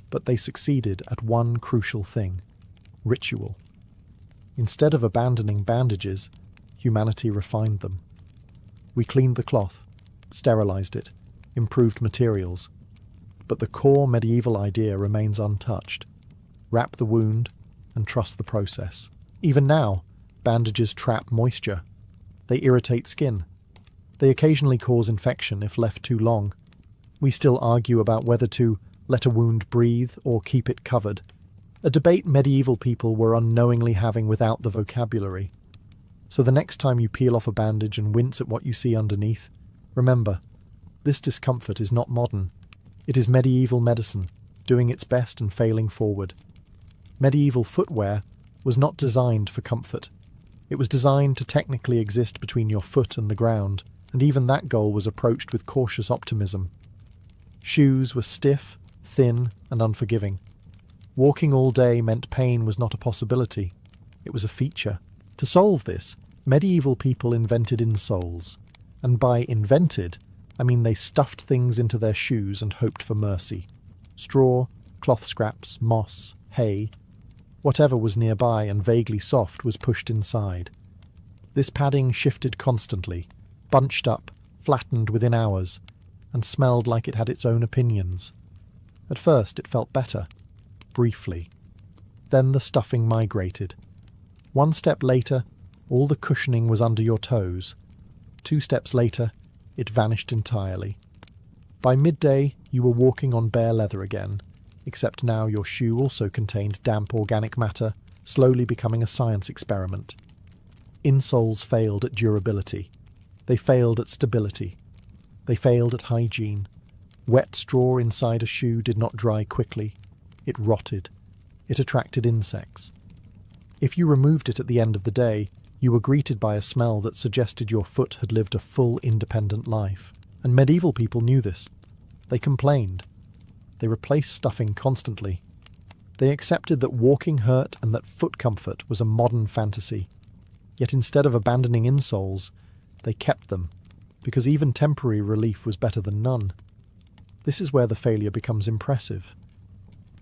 But they succeeded at one crucial thing: ritual. Instead of abandoning bandages, humanity refined them. We cleaned the cloth, sterilized it, improved materials. But the core medieval idea remains untouched. Wrap the wound and trust the process. Even now, bandages trap moisture. They irritate skin. They occasionally cause infection if left too long. We still argue about whether to let a wound breathe or keep it covered, a debate medieval people were unknowingly having without the vocabulary. So the next time you peel off a bandage and wince at what you see underneath, remember, this discomfort is not modern. It is medieval medicine, doing its best and failing forward. Medieval footwear was not designed for comfort. It was designed to technically exist between your foot and the ground, and even that goal was approached with cautious optimism. Shoes were stiff, thin, and unforgiving. Walking all day meant pain was not a possibility. It was a feature. To solve this, medieval people invented insoles. And by invented, I mean they stuffed things into their shoes and hoped for mercy. Straw, cloth scraps, moss, hay, whatever was nearby and vaguely soft was pushed inside. This padding shifted constantly, bunched up, flattened within hours, and smelled like it had its own opinions. At first it felt better, briefly. Then the stuffing migrated. One step later, all the cushioning was under your toes. 2 steps later, it vanished entirely. By midday, you were walking on bare leather again, except now your shoe also contained damp organic matter, slowly becoming a science experiment. Insoles failed at durability. They failed at stability. They failed at hygiene. Wet straw inside a shoe did not dry quickly. It rotted. It attracted insects. If you removed it at the end of the day, you were greeted by a smell that suggested your foot had lived a full, independent life. And medieval people knew this. They complained. They replaced stuffing constantly. They accepted that walking hurt and that foot comfort was a modern fantasy. Yet instead of abandoning insoles, they kept them, because even temporary relief was better than none. This is where the failure becomes impressive.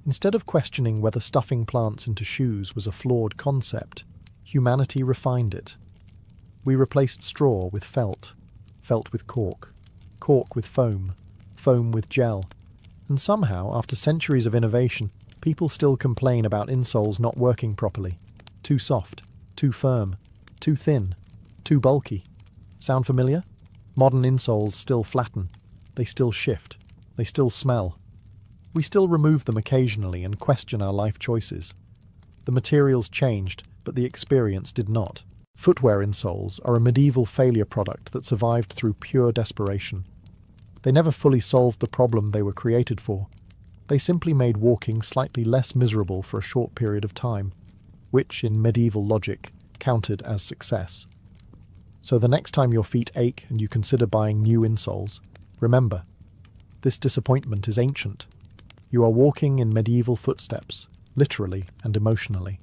Instead of questioning whether stuffing plants into shoes was a flawed concept, humanity refined it. We replaced straw with felt, felt with cork, cork with foam, foam with gel, and somehow, after centuries of innovation, people still complain about insoles not working properly. Too soft, too firm, too thin, too bulky. Sound familiar? Modern insoles still flatten. They still shift. They still smell. We still remove them occasionally and question our life choices. The materials changed, but the experience did not. Footwear insoles are a medieval failure product that survived through pure desperation. They never fully solved the problem they were created for. They simply made walking slightly less miserable for a short period of time, which, in medieval logic, counted as success. So the next time your feet ache and you consider buying new insoles, remember, this disappointment is ancient. You are walking in medieval footsteps, literally and emotionally.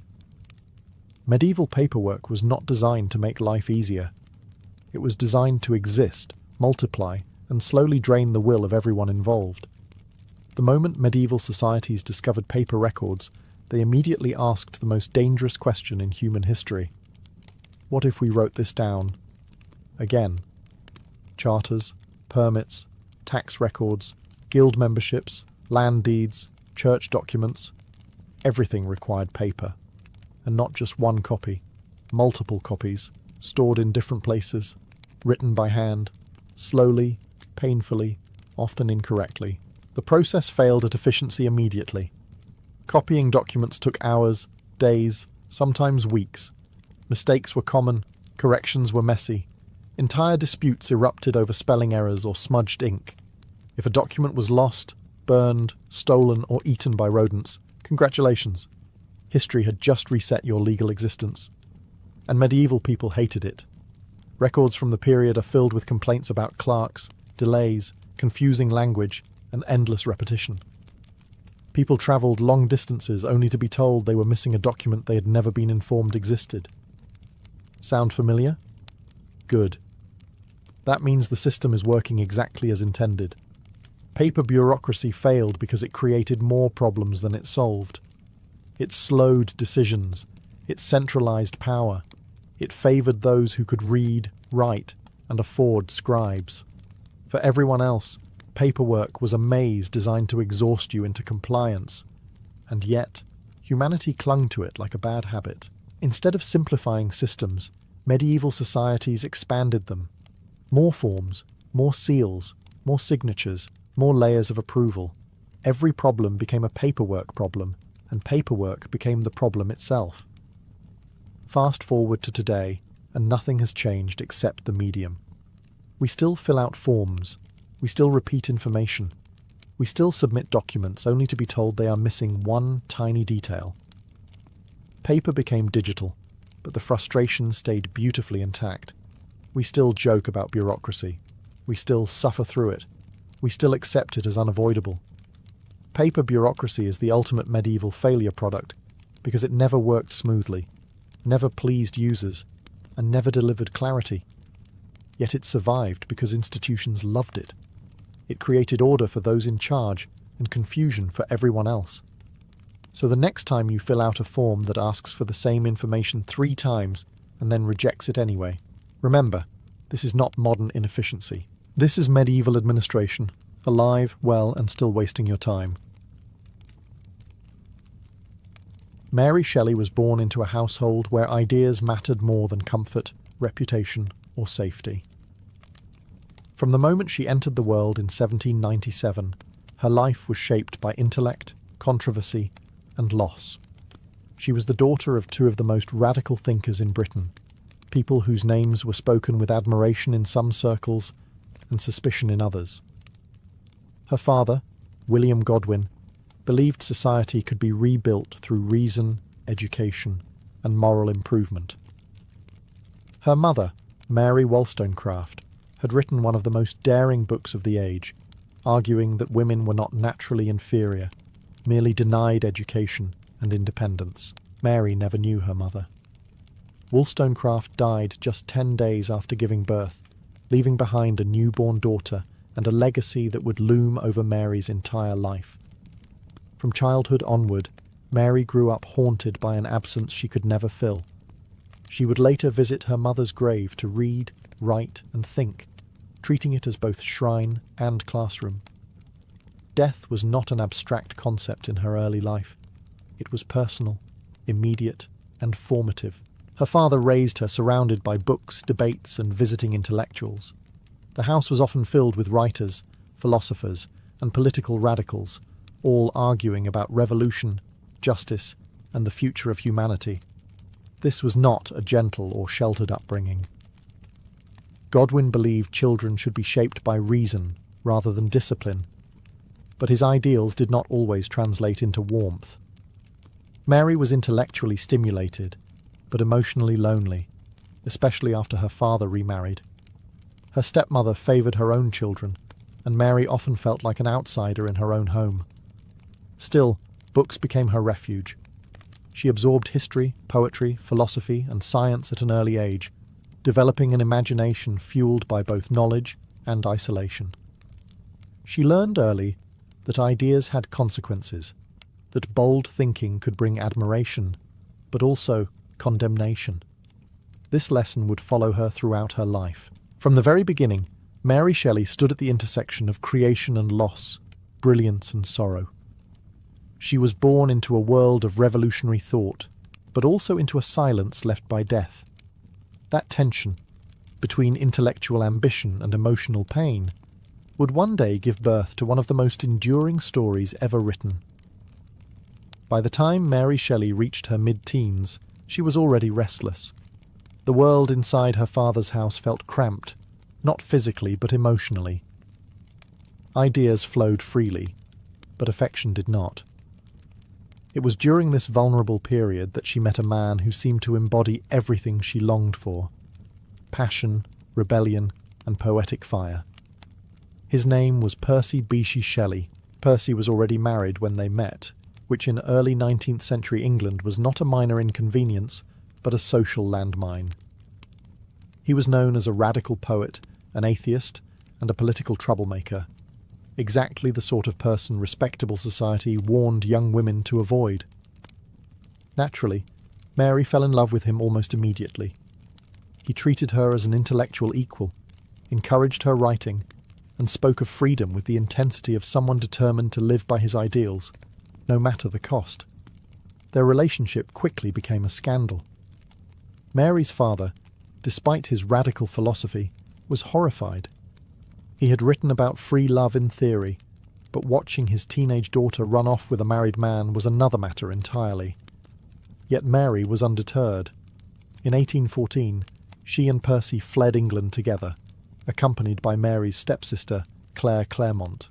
Medieval paperwork was not designed to make life easier. It was designed to exist, multiply, and slowly drain the will of everyone involved. The moment medieval societies discovered paper records, they immediately asked the most dangerous question in human history. What if we wrote this down? Again. Charters, permits, tax records, guild memberships, land deeds, church documents, everything required paper. And not just one copy, multiple copies, stored in different places, written by hand, slowly, painfully, often incorrectly. The process failed at efficiency immediately. Copying documents took hours, days, sometimes weeks. Mistakes were common, corrections were messy. Entire disputes erupted over spelling errors or smudged ink. If a document was lost, burned, stolen, or eaten by rodents, congratulations. History had just reset your legal existence. And medieval people hated it. Records from the period are filled with complaints about clerks, delays, confusing language, and endless repetition. People travelled long distances only to be told they were missing a document they had never been informed existed. Sound familiar? Good. That means the system is working exactly as intended. Paper bureaucracy failed because it created more problems than it solved. It slowed decisions. It centralized power. It favored those who could read, write, and afford scribes. For everyone else, paperwork was a maze designed to exhaust you into compliance. And yet, humanity clung to it like a bad habit. Instead of simplifying systems, medieval societies expanded them. More forms, more seals, more signatures, more layers of approval. Every problem became a paperwork problem, and paperwork became the problem itself. Fast forward to today, and nothing has changed except the medium. We still fill out forms. We still repeat information. We still submit documents only to be told they are missing one tiny detail. Paper became digital, but the frustration stayed beautifully intact. We still joke about bureaucracy. We still suffer through it. We still accept it as unavoidable. Paper bureaucracy is the ultimate medieval failure product because it never worked smoothly, never pleased users, and never delivered clarity. Yet it survived because institutions loved it. It created order for those in charge and confusion for everyone else. So the next time you fill out a form that asks for the same information 3 times and then rejects it anyway, remember, this is not modern inefficiency. This is medieval administration, alive, well, and still wasting your time. Mary Shelley was born into a household where ideas mattered more than comfort, reputation, or safety. From the moment she entered the world in 1797, her life was shaped by intellect, controversy, and loss. She was the daughter of 2 of the most radical thinkers in Britain, people whose names were spoken with admiration in some circles and suspicion in others. Her father, William Godwin, believed society could be rebuilt through reason, education, and moral improvement. Her mother, Mary Wollstonecraft, had written one of the most daring books of the age, arguing that women were not naturally inferior, merely denied education and independence. Mary never knew her mother. Wollstonecraft died just 10 days after giving birth, leaving behind a newborn daughter and a legacy that would loom over Mary's entire life. From childhood onward, Mary grew up haunted by an absence she could never fill. She would later visit her mother's grave to read, write, and think, treating it as both shrine and classroom. Death was not an abstract concept in her early life. It was personal, immediate, and formative. Her father raised her surrounded by books, debates, and visiting intellectuals. The house was often filled with writers, philosophers, and political radicals, all arguing about revolution, justice, and the future of humanity. This was not a gentle or sheltered upbringing. Godwin believed children should be shaped by reason rather than discipline, but his ideals did not always translate into warmth. Mary was intellectually stimulated, but emotionally lonely, especially after her father remarried. Her stepmother favoured her own children, and Mary often felt like an outsider in her own home. Still, books became her refuge. She absorbed history, poetry, philosophy, and science at an early age, developing an imagination fueled by both knowledge and isolation. She learned early that ideas had consequences, that bold thinking could bring admiration, but also condemnation. This lesson would follow her throughout her life. From the very beginning, Mary Shelley stood at the intersection of creation and loss, brilliance and sorrow. She was born into a world of revolutionary thought, but also into a silence left by death. That tension, between intellectual ambition and emotional pain, would one day give birth to one of the most enduring stories ever written. By the time Mary Shelley reached her mid-teens, she was already restless. The world inside her father's house felt cramped, not physically but emotionally. Ideas flowed freely, but affection did not. It was during this vulnerable period that she met a man who seemed to embody everything she longed for: passion, rebellion, and poetic fire. His name was Percy Bysshe Shelley. Percy was already married when they met, which in early 19th century England was not a minor inconvenience, but a social landmine. He was known as a radical poet, an atheist, and a political troublemaker, exactly the sort of person respectable society warned young women to avoid. Naturally, Mary fell in love with him almost immediately. He treated her as an intellectual equal, encouraged her writing, and spoke of freedom with the intensity of someone determined to live by his ideals, no matter the cost. Their relationship quickly became a scandal. Mary's father, despite his radical philosophy, was horrified. He had written about free love in theory, but watching his teenage daughter run off with a married man was another matter entirely. Yet Mary was undeterred. In 1814, she and Percy fled England together, accompanied by Mary's stepsister, Claire Clairmont.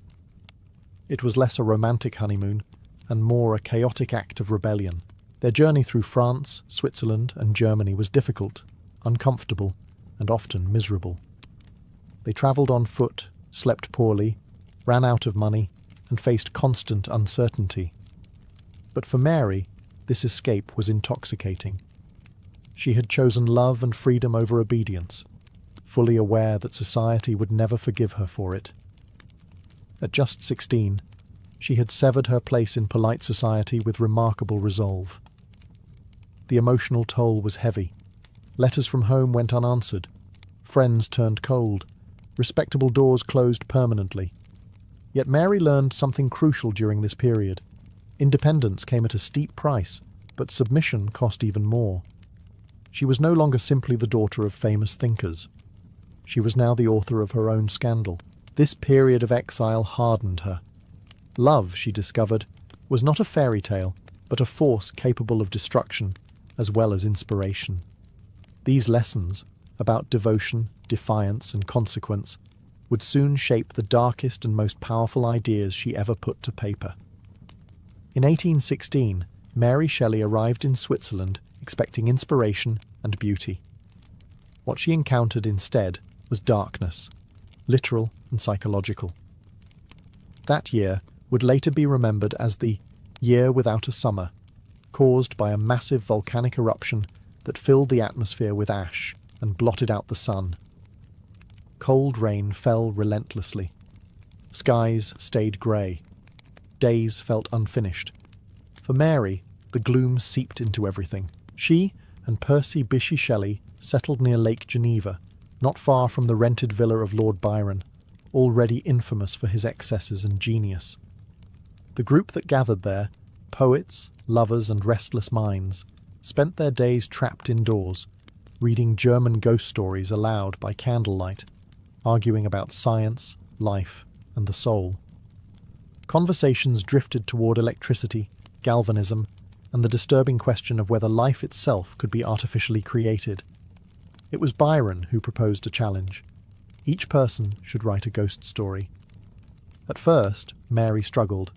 It was less a romantic honeymoon, and more a chaotic act of rebellion. Their journey through France, Switzerland, and Germany was difficult, uncomfortable, and often miserable. They travelled on foot, slept poorly, ran out of money, and faced constant uncertainty. But for Mary, this escape was intoxicating. She had chosen love and freedom over obedience, fully aware that society would never forgive her for it. At just 16, she had severed her place in polite society with remarkable resolve. The emotional toll was heavy. Letters from home went unanswered. Friends turned cold. Respectable doors closed permanently. Yet Mary learned something crucial during this period. Independence came at a steep price, but submission cost even more. She was no longer simply the daughter of famous thinkers. She was now the author of her own scandal. This period of exile hardened her. Love, she discovered, was not a fairy tale, but a force capable of destruction as well as inspiration. These lessons, about devotion, defiance, and consequence, would soon shape the darkest and most powerful ideas she ever put to paper. In 1816, Mary Shelley arrived in Switzerland expecting inspiration and beauty. What she encountered instead was darkness, literal and psychological. That year would later be remembered as the Year Without a Summer, caused by a massive volcanic eruption that filled the atmosphere with ash and blotted out the sun. Cold rain fell relentlessly. Skies stayed grey. Days felt unfinished. For Mary, the gloom seeped into everything. She and Percy Bysshe Shelley settled near Lake Geneva, not far from the rented villa of Lord Byron, already infamous for his excesses and genius. The group that gathered there, poets, lovers, and restless minds, spent their days trapped indoors, reading German ghost stories aloud by candlelight, arguing about science, life, and the soul. Conversations drifted toward electricity, galvanism, and the disturbing question of whether life itself could be artificially created. It was Byron who proposed a challenge. Each person should write a ghost story. At first, Mary struggled.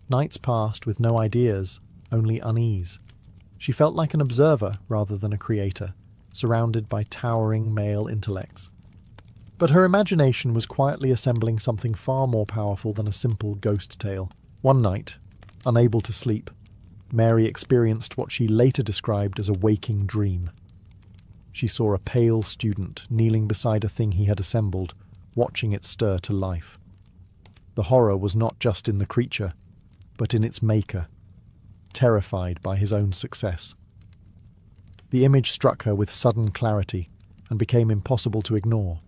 Nights passed with no ideas, only unease. She felt like an observer rather than a creator, surrounded by towering male intellects. But her imagination was quietly assembling something far more powerful than a simple ghost tale. One night, unable to sleep, Mary experienced what she later described as a waking dream. She saw a pale student kneeling beside a thing he had assembled, watching it stir to life. The horror was not just in the creature, but in its maker, terrified by his own success. The image struck her with sudden clarity and became impossible to ignore.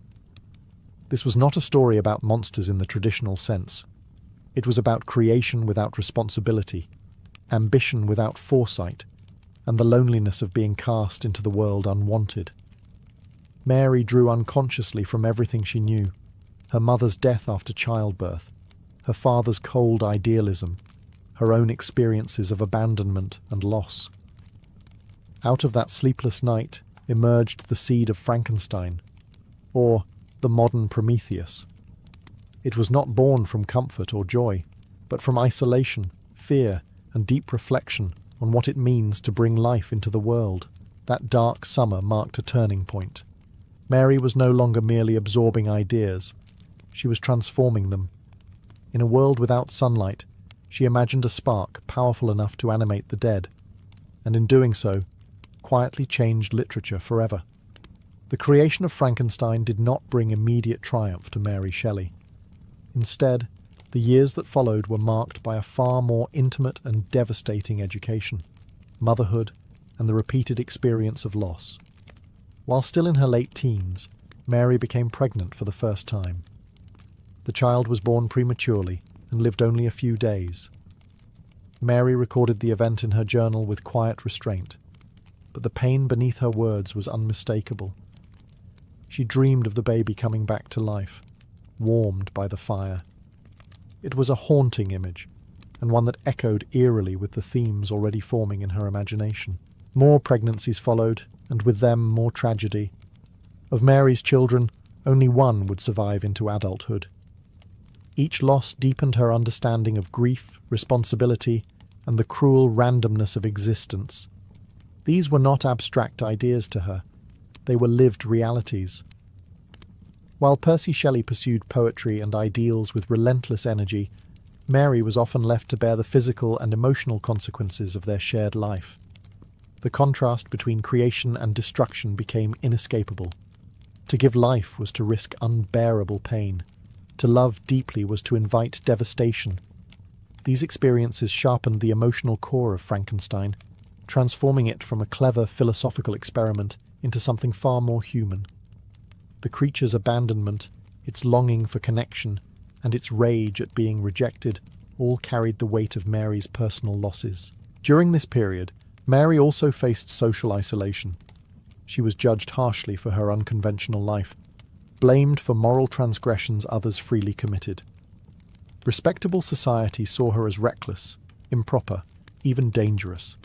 This was not a story about monsters in the traditional sense. It was about creation without responsibility, ambition without foresight, and the loneliness of being cast into the world unwanted. Mary drew unconsciously from everything she knew: her mother's death after childbirth, her father's cold idealism, her own experiences of abandonment and loss. Out of that sleepless night emerged the seed of Frankenstein, or the modern Prometheus. It was not born from comfort or joy, but from isolation, fear, and deep reflection on what it means to bring life into the world. That dark summer marked a turning point. Mary was no longer merely absorbing ideas. She was transforming them. In a world without sunlight, she imagined a spark powerful enough to animate the dead, and in doing so, quietly changed literature forever. The creation of Frankenstein did not bring immediate triumph to Mary Shelley. Instead, the years that followed were marked by a far more intimate and devastating education, motherhood, and the repeated experience of loss. While still in her late teens, Mary became pregnant for the first time. The child was born prematurely and lived only a few days. Mary recorded the event in her journal with quiet restraint, but the pain beneath her words was unmistakable. She dreamed of the baby coming back to life, warmed by the fire. It was a haunting image, and one that echoed eerily with the themes already forming in her imagination. More pregnancies followed, and with them more tragedy. Of Mary's children, only one would survive into adulthood. Each loss deepened her understanding of grief, responsibility, and the cruel randomness of existence. These were not abstract ideas to her. They were lived realities. While Percy Shelley pursued poetry and ideals with relentless energy, Mary was often left to bear the physical and emotional consequences of their shared life. The contrast between creation and destruction became inescapable. To give life was to risk unbearable pain. To love deeply was to invite devastation. These experiences sharpened the emotional core of Frankenstein, transforming it from a clever philosophical experiment into something far more human. The creature's abandonment, its longing for connection, and its rage at being rejected all carried the weight of Mary's personal losses. During this period, Mary also faced social isolation. She was judged harshly for her unconventional life, blamed for moral transgressions others freely committed. Respectable society saw her as reckless, improper, even dangerous.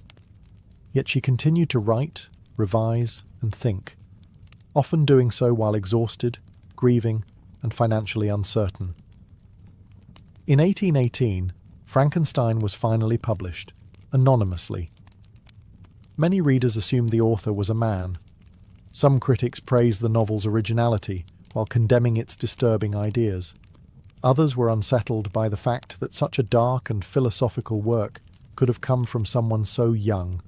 Yet she continued to write, revise, and think, often doing so while exhausted, grieving, and financially uncertain. In 1818, Frankenstein was finally published, anonymously. Many readers assumed the author was a man. Some critics praised the novel's originality while condemning its disturbing ideas. Others were unsettled by the fact that such a dark and philosophical work could have come from someone so young.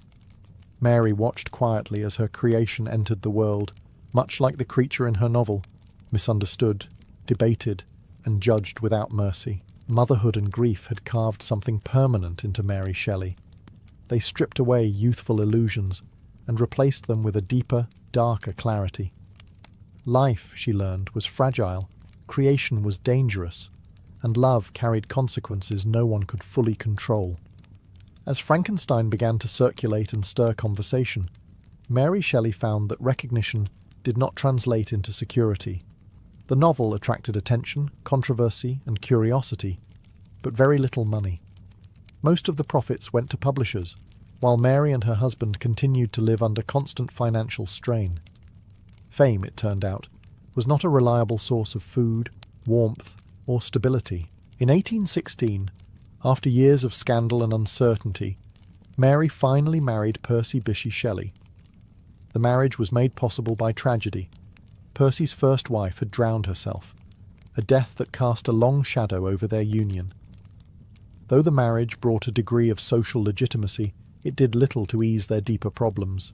Mary watched quietly as her creation entered the world, much like the creature in her novel, misunderstood, debated, and judged without mercy. Motherhood and grief had carved something permanent into Mary Shelley. They stripped away youthful illusions and replaced them with a deeper, darker clarity. Life, she learned, was fragile, creation was dangerous, and love carried consequences no one could fully control. As Frankenstein began to circulate and stir conversation, Mary Shelley found that recognition did not translate into security. The novel attracted attention, controversy, and curiosity, but very little money. Most of the profits went to publishers, while Mary and her husband continued to live under constant financial strain. Fame, it turned out, was not a reliable source of food, warmth, or stability. In 1816, after years of scandal and uncertainty, Mary finally married Percy Bysshe Shelley. The marriage was made possible by tragedy. Percy's first wife had drowned herself, a death that cast a long shadow over their union. Though the marriage brought a degree of social legitimacy, it did little to ease their deeper problems.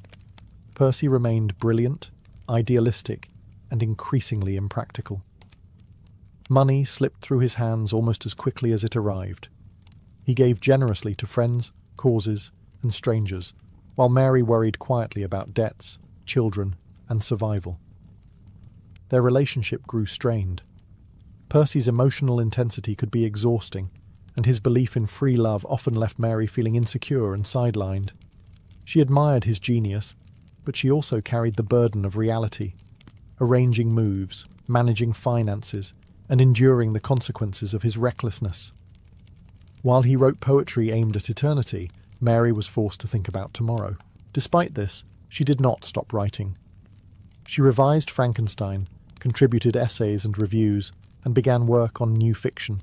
Percy remained brilliant, idealistic, and increasingly impractical. Money slipped through his hands almost as quickly as it arrived. He gave generously to friends, causes, and strangers, while Mary worried quietly about debts, children, and survival. Their relationship grew strained. Percy's emotional intensity could be exhausting, and his belief in free love often left Mary feeling insecure and sidelined. She admired his genius, but she also carried the burden of reality, arranging moves, managing finances, and enduring the consequences of his recklessness. While he wrote poetry aimed at eternity, Mary was forced to think about tomorrow. Despite this, she did not stop writing. She revised Frankenstein, contributed essays and reviews, and began work on new fiction.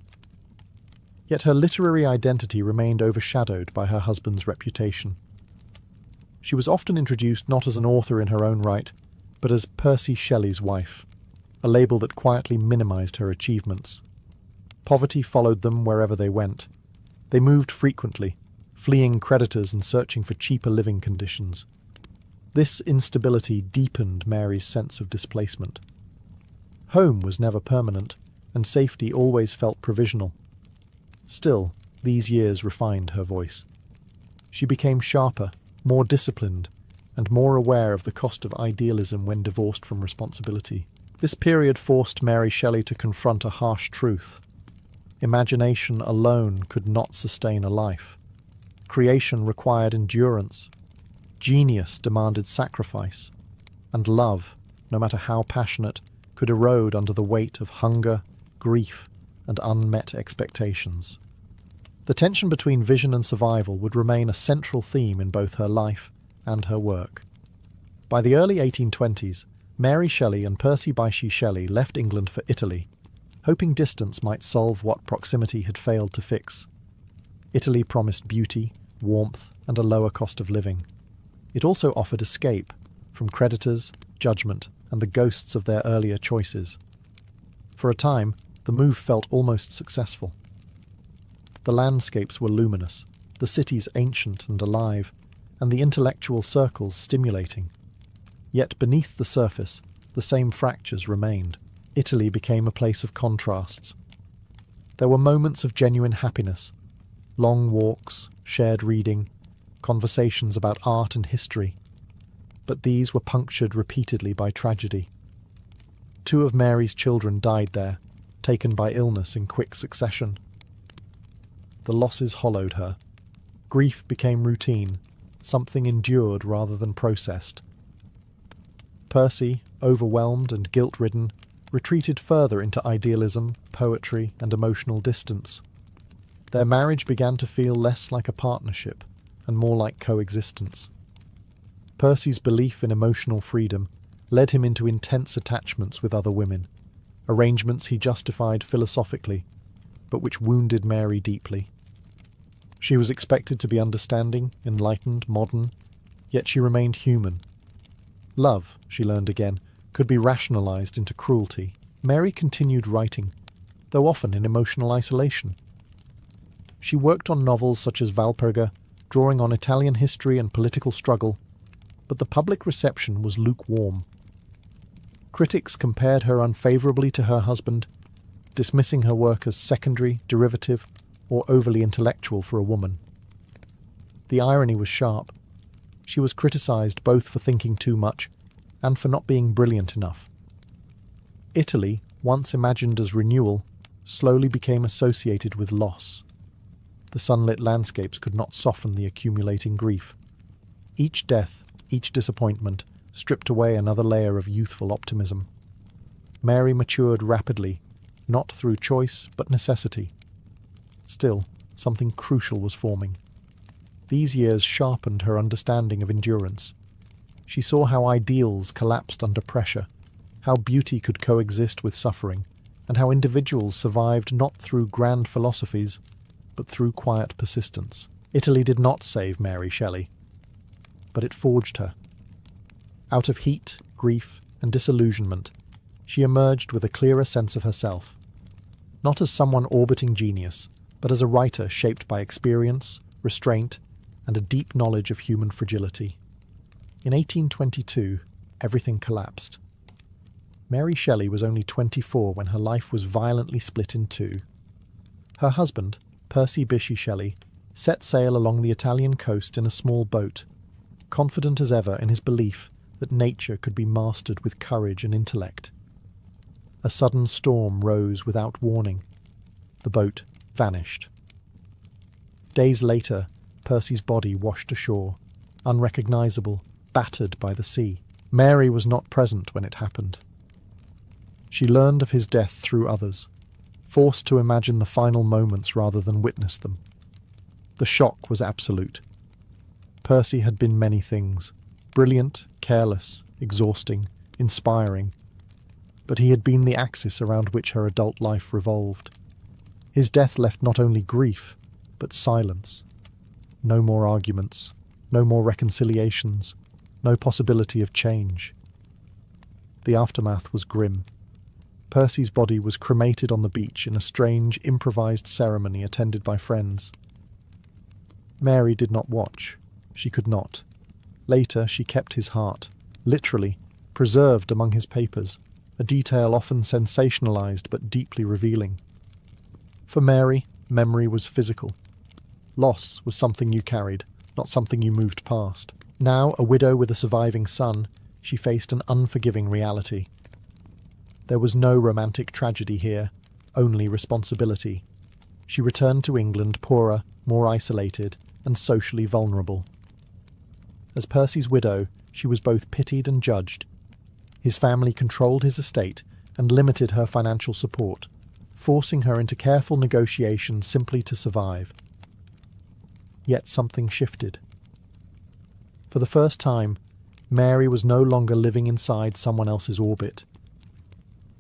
Yet her literary identity remained overshadowed by her husband's reputation. She was often introduced not as an author in her own right, but as Percy Shelley's wife, a label that quietly minimized her achievements. Poverty followed them wherever they went. They moved frequently, fleeing creditors and searching for cheaper living conditions. This instability deepened Mary's sense of displacement. Home was never permanent, and safety always felt provisional. Still, these years refined her voice. She became sharper, more disciplined, and more aware of the cost of idealism when divorced from responsibility. This period forced Mary Shelley to confront a harsh truth. Imagination alone could not sustain a life. Creation required endurance. Genius demanded sacrifice. And love, no matter how passionate, could erode under the weight of hunger, grief, and unmet expectations. The tension between vision and survival would remain a central theme in both her life and her work. By the early 1820s, Mary Shelley and Percy Bysshe Shelley left England for Italy, hoping distance might solve what proximity had failed to fix. Italy promised beauty, warmth, and a lower cost of living. It also offered escape from creditors, judgment, and the ghosts of their earlier choices. For a time, the move felt almost successful. The landscapes were luminous, the cities ancient and alive, and the intellectual circles stimulating. Yet beneath the surface, the same fractures remained. Italy became a place of contrasts. There were moments of genuine happiness, long walks, shared reading, conversations about art and history. But these were punctured repeatedly by tragedy. 2 of Mary's children died there, taken by illness in quick succession. The losses hollowed her. Grief became routine, something endured rather than processed. Percy, overwhelmed and guilt-ridden, retreated further into idealism, poetry, and emotional distance. Their marriage began to feel less like a partnership and more like coexistence. Percy's belief in emotional freedom led him into intense attachments with other women, arrangements he justified philosophically, but which wounded Mary deeply. She was expected to be understanding, enlightened, modern, yet she remained human. Love, she learned again, could be rationalized into cruelty. Mary continued writing, though often in emotional isolation. She worked on novels such as Valperga, drawing on Italian history and political struggle, but the public reception was lukewarm. Critics compared her unfavorably to her husband, dismissing her work as secondary, derivative, or overly intellectual for a woman. The irony was sharp. She was criticized both for thinking too much and for not being brilliant enough. Italy, once imagined as renewal, slowly became associated with loss. The sunlit landscapes could not soften the accumulating grief. Each death, each disappointment, stripped away another layer of youthful optimism. Mary matured rapidly, not through choice but necessity. Still, something crucial was forming. These years sharpened her understanding of endurance. She saw how ideals collapsed under pressure, how beauty could coexist with suffering, and how individuals survived not through grand philosophies, but through quiet persistence. Italy did not save Mary Shelley, but it forged her. Out of heat, grief, and disillusionment, she emerged with a clearer sense of herself, not as someone orbiting genius, but as a writer shaped by experience, restraint, and a deep knowledge of human fragility. In 1822, everything collapsed. Mary Shelley was only 24 when her life was violently split in two. Her husband, Percy Bysshe Shelley, set sail along the Italian coast in a small boat, confident as ever in his belief that nature could be mastered with courage and intellect. A sudden storm rose without warning. The boat vanished. Days later, Percy's body washed ashore, unrecognizable, battered by the sea. Mary was not present when it happened. She learned of his death through others, forced to imagine the final moments rather than witness them. The shock was absolute. Percy had been many things: brilliant, careless, exhausting, inspiring. But he had been the axis around which her adult life revolved. His death left not only grief, but silence. No more arguments, no more reconciliations, no possibility of change. The aftermath was grim. Percy's body was cremated on the beach in a strange, improvised ceremony attended by friends. Mary did not watch. She could not. Later, she kept his heart, literally, preserved among his papers, a detail often sensationalized but deeply revealing. For Mary, memory was physical. Loss was something you carried, not something you moved past. Now, a widow with a surviving son, she faced an unforgiving reality. There was no romantic tragedy here, only responsibility. She returned to England poorer, more isolated, and socially vulnerable. As Percy's widow, she was both pitied and judged. His family controlled his estate and limited her financial support, forcing her into careful negotiation simply to survive. Yet something shifted. For the first time, Mary was no longer living inside someone else's orbit.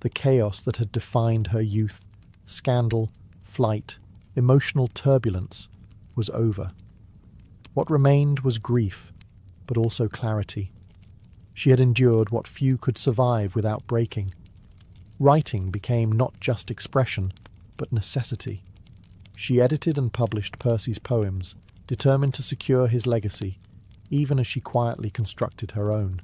The chaos that had defined her youth, scandal, flight, emotional turbulence, was over. What remained was grief, but also clarity. She had endured what few could survive without breaking. Writing became not just expression, but necessity. She edited and published Percy's poems, determined to secure his legacy, even as she quietly constructed her own.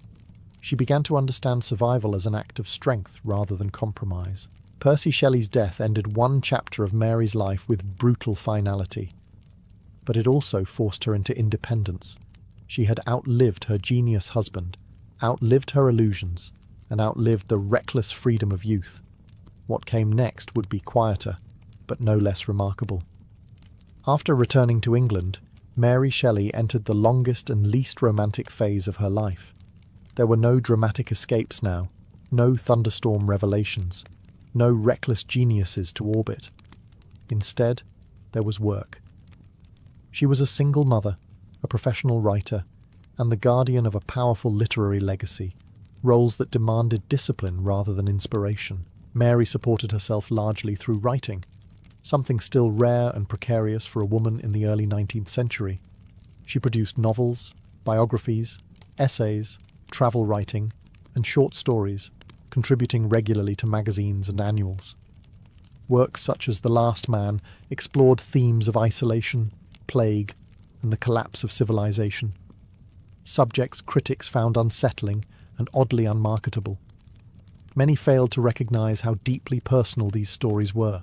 She began to understand survival as an act of strength rather than compromise. Percy Shelley's death ended one chapter of Mary's life with brutal finality. But it also forced her into independence. She had outlived her genius husband, outlived her illusions, and outlived the reckless freedom of youth. What came next would be quieter, but no less remarkable. After returning to England, Mary Shelley entered the longest and least romantic phase of her life. There were no dramatic escapes now, no thunderstorm revelations, no reckless geniuses to orbit. Instead, there was work. She was a single mother, a professional writer, and the guardian of a powerful literary legacy, roles that demanded discipline rather than inspiration. Mary supported herself largely through writing, something still rare and precarious for a woman in the early 19th century. She produced novels, biographies, essays, travel writing, and short stories, contributing regularly to magazines and annuals. Works such as The Last Man explored themes of isolation, plague, and the collapse of civilization. Subjects critics found unsettling and oddly unmarketable. Many failed to recognize how deeply personal these stories were.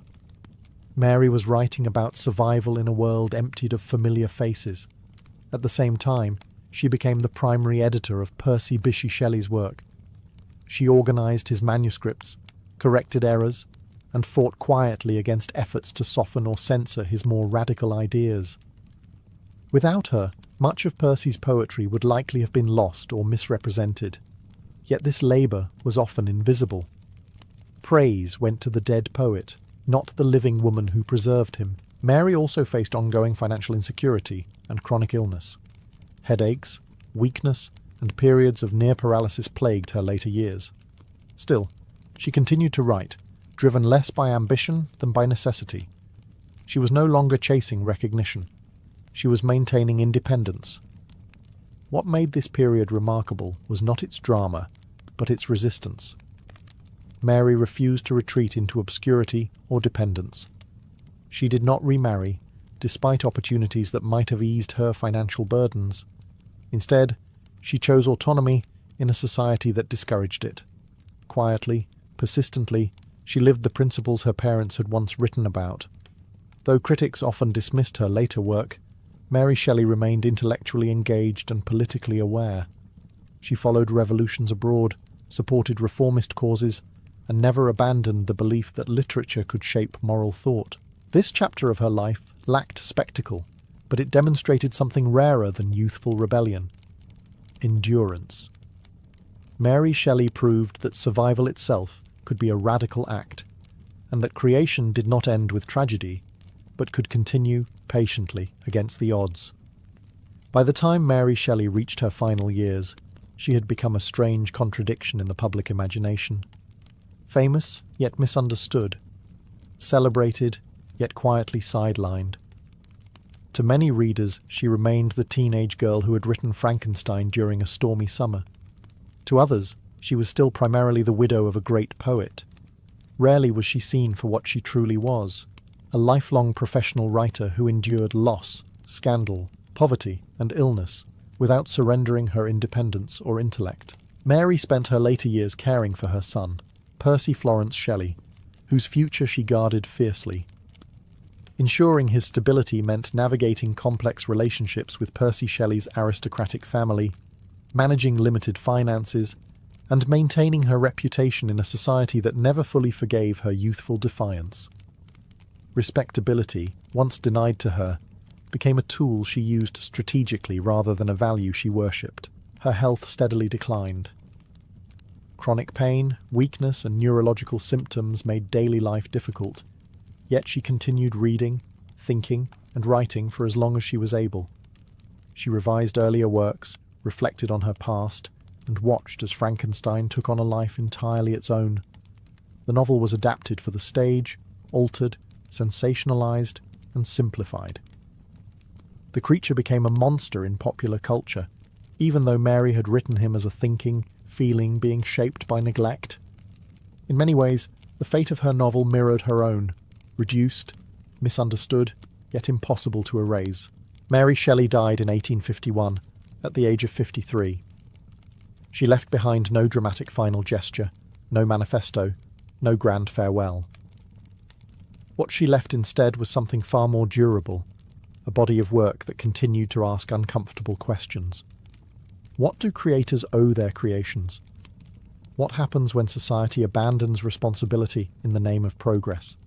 Mary was writing about survival in a world emptied of familiar faces. At the same time, she became the primary editor of Percy Bysshe Shelley's work. She organized his manuscripts, corrected errors, and fought quietly against efforts to soften or censor his more radical ideas. Without her, much of Percy's poetry would likely have been lost or misrepresented. Yet this labour was often invisible. Praise went to the dead poet, not the living woman who preserved him. Mary also faced ongoing financial insecurity and chronic illness. Headaches, weakness, and periods of near paralysis plagued her later years. Still, she continued to write, driven less by ambition than by necessity. She was no longer chasing recognition. She was maintaining independence. What made this period remarkable was not its drama, but its resistance. Mary refused to retreat into obscurity or dependence. She did not remarry, despite opportunities that might have eased her financial burdens. Instead, she chose autonomy in a society that discouraged it. Quietly, persistently, she lived the principles her parents had once written about. Though critics often dismissed her later work, Mary Shelley remained intellectually engaged and politically aware. She followed revolutions abroad, supported reformist causes, and never abandoned the belief that literature could shape moral thought. This chapter of her life lacked spectacle, but it demonstrated something rarer than youthful rebellion: endurance. Mary Shelley proved that survival itself could be a radical act, and that creation did not end with tragedy, but could continue patiently against the odds. By the time Mary Shelley reached her final years, she had become a strange contradiction in the public imagination. Famous, yet misunderstood. Celebrated, yet quietly sidelined. To many readers, she remained the teenage girl who had written Frankenstein during a stormy summer. To others, she was still primarily the widow of a great poet. Rarely was she seen for what she truly was: a lifelong professional writer who endured loss, scandal, poverty, and illness without surrendering her independence or intellect. Mary spent her later years caring for her son, Percy Florence Shelley, whose future she guarded fiercely. Ensuring his stability meant navigating complex relationships with Percy Shelley's aristocratic family, managing limited finances, and maintaining her reputation in a society that never fully forgave her youthful defiance. Respectability, once denied to her, became a tool she used strategically rather than a value she worshipped. Her health steadily declined. Chronic pain, weakness, and neurological symptoms made daily life difficult, yet she continued reading, thinking, and writing for as long as she was able. She revised earlier works, reflected on her past, and watched as Frankenstein took on a life entirely its own. The novel was adapted for the stage, altered, sensationalized, and simplified. The creature became a monster in popular culture, even though Mary had written him as a thinking, feeling being shaped by neglect. In many ways, the fate of her novel mirrored her own: reduced, misunderstood, yet impossible to erase. Mary Shelley died in 1851, at the age of 53. She left behind no dramatic final gesture, no manifesto, no grand farewell. What she left instead was something far more durable, a body of work that continued to ask uncomfortable questions. What do creators owe their creations? What happens when society abandons responsibility in the name of progress?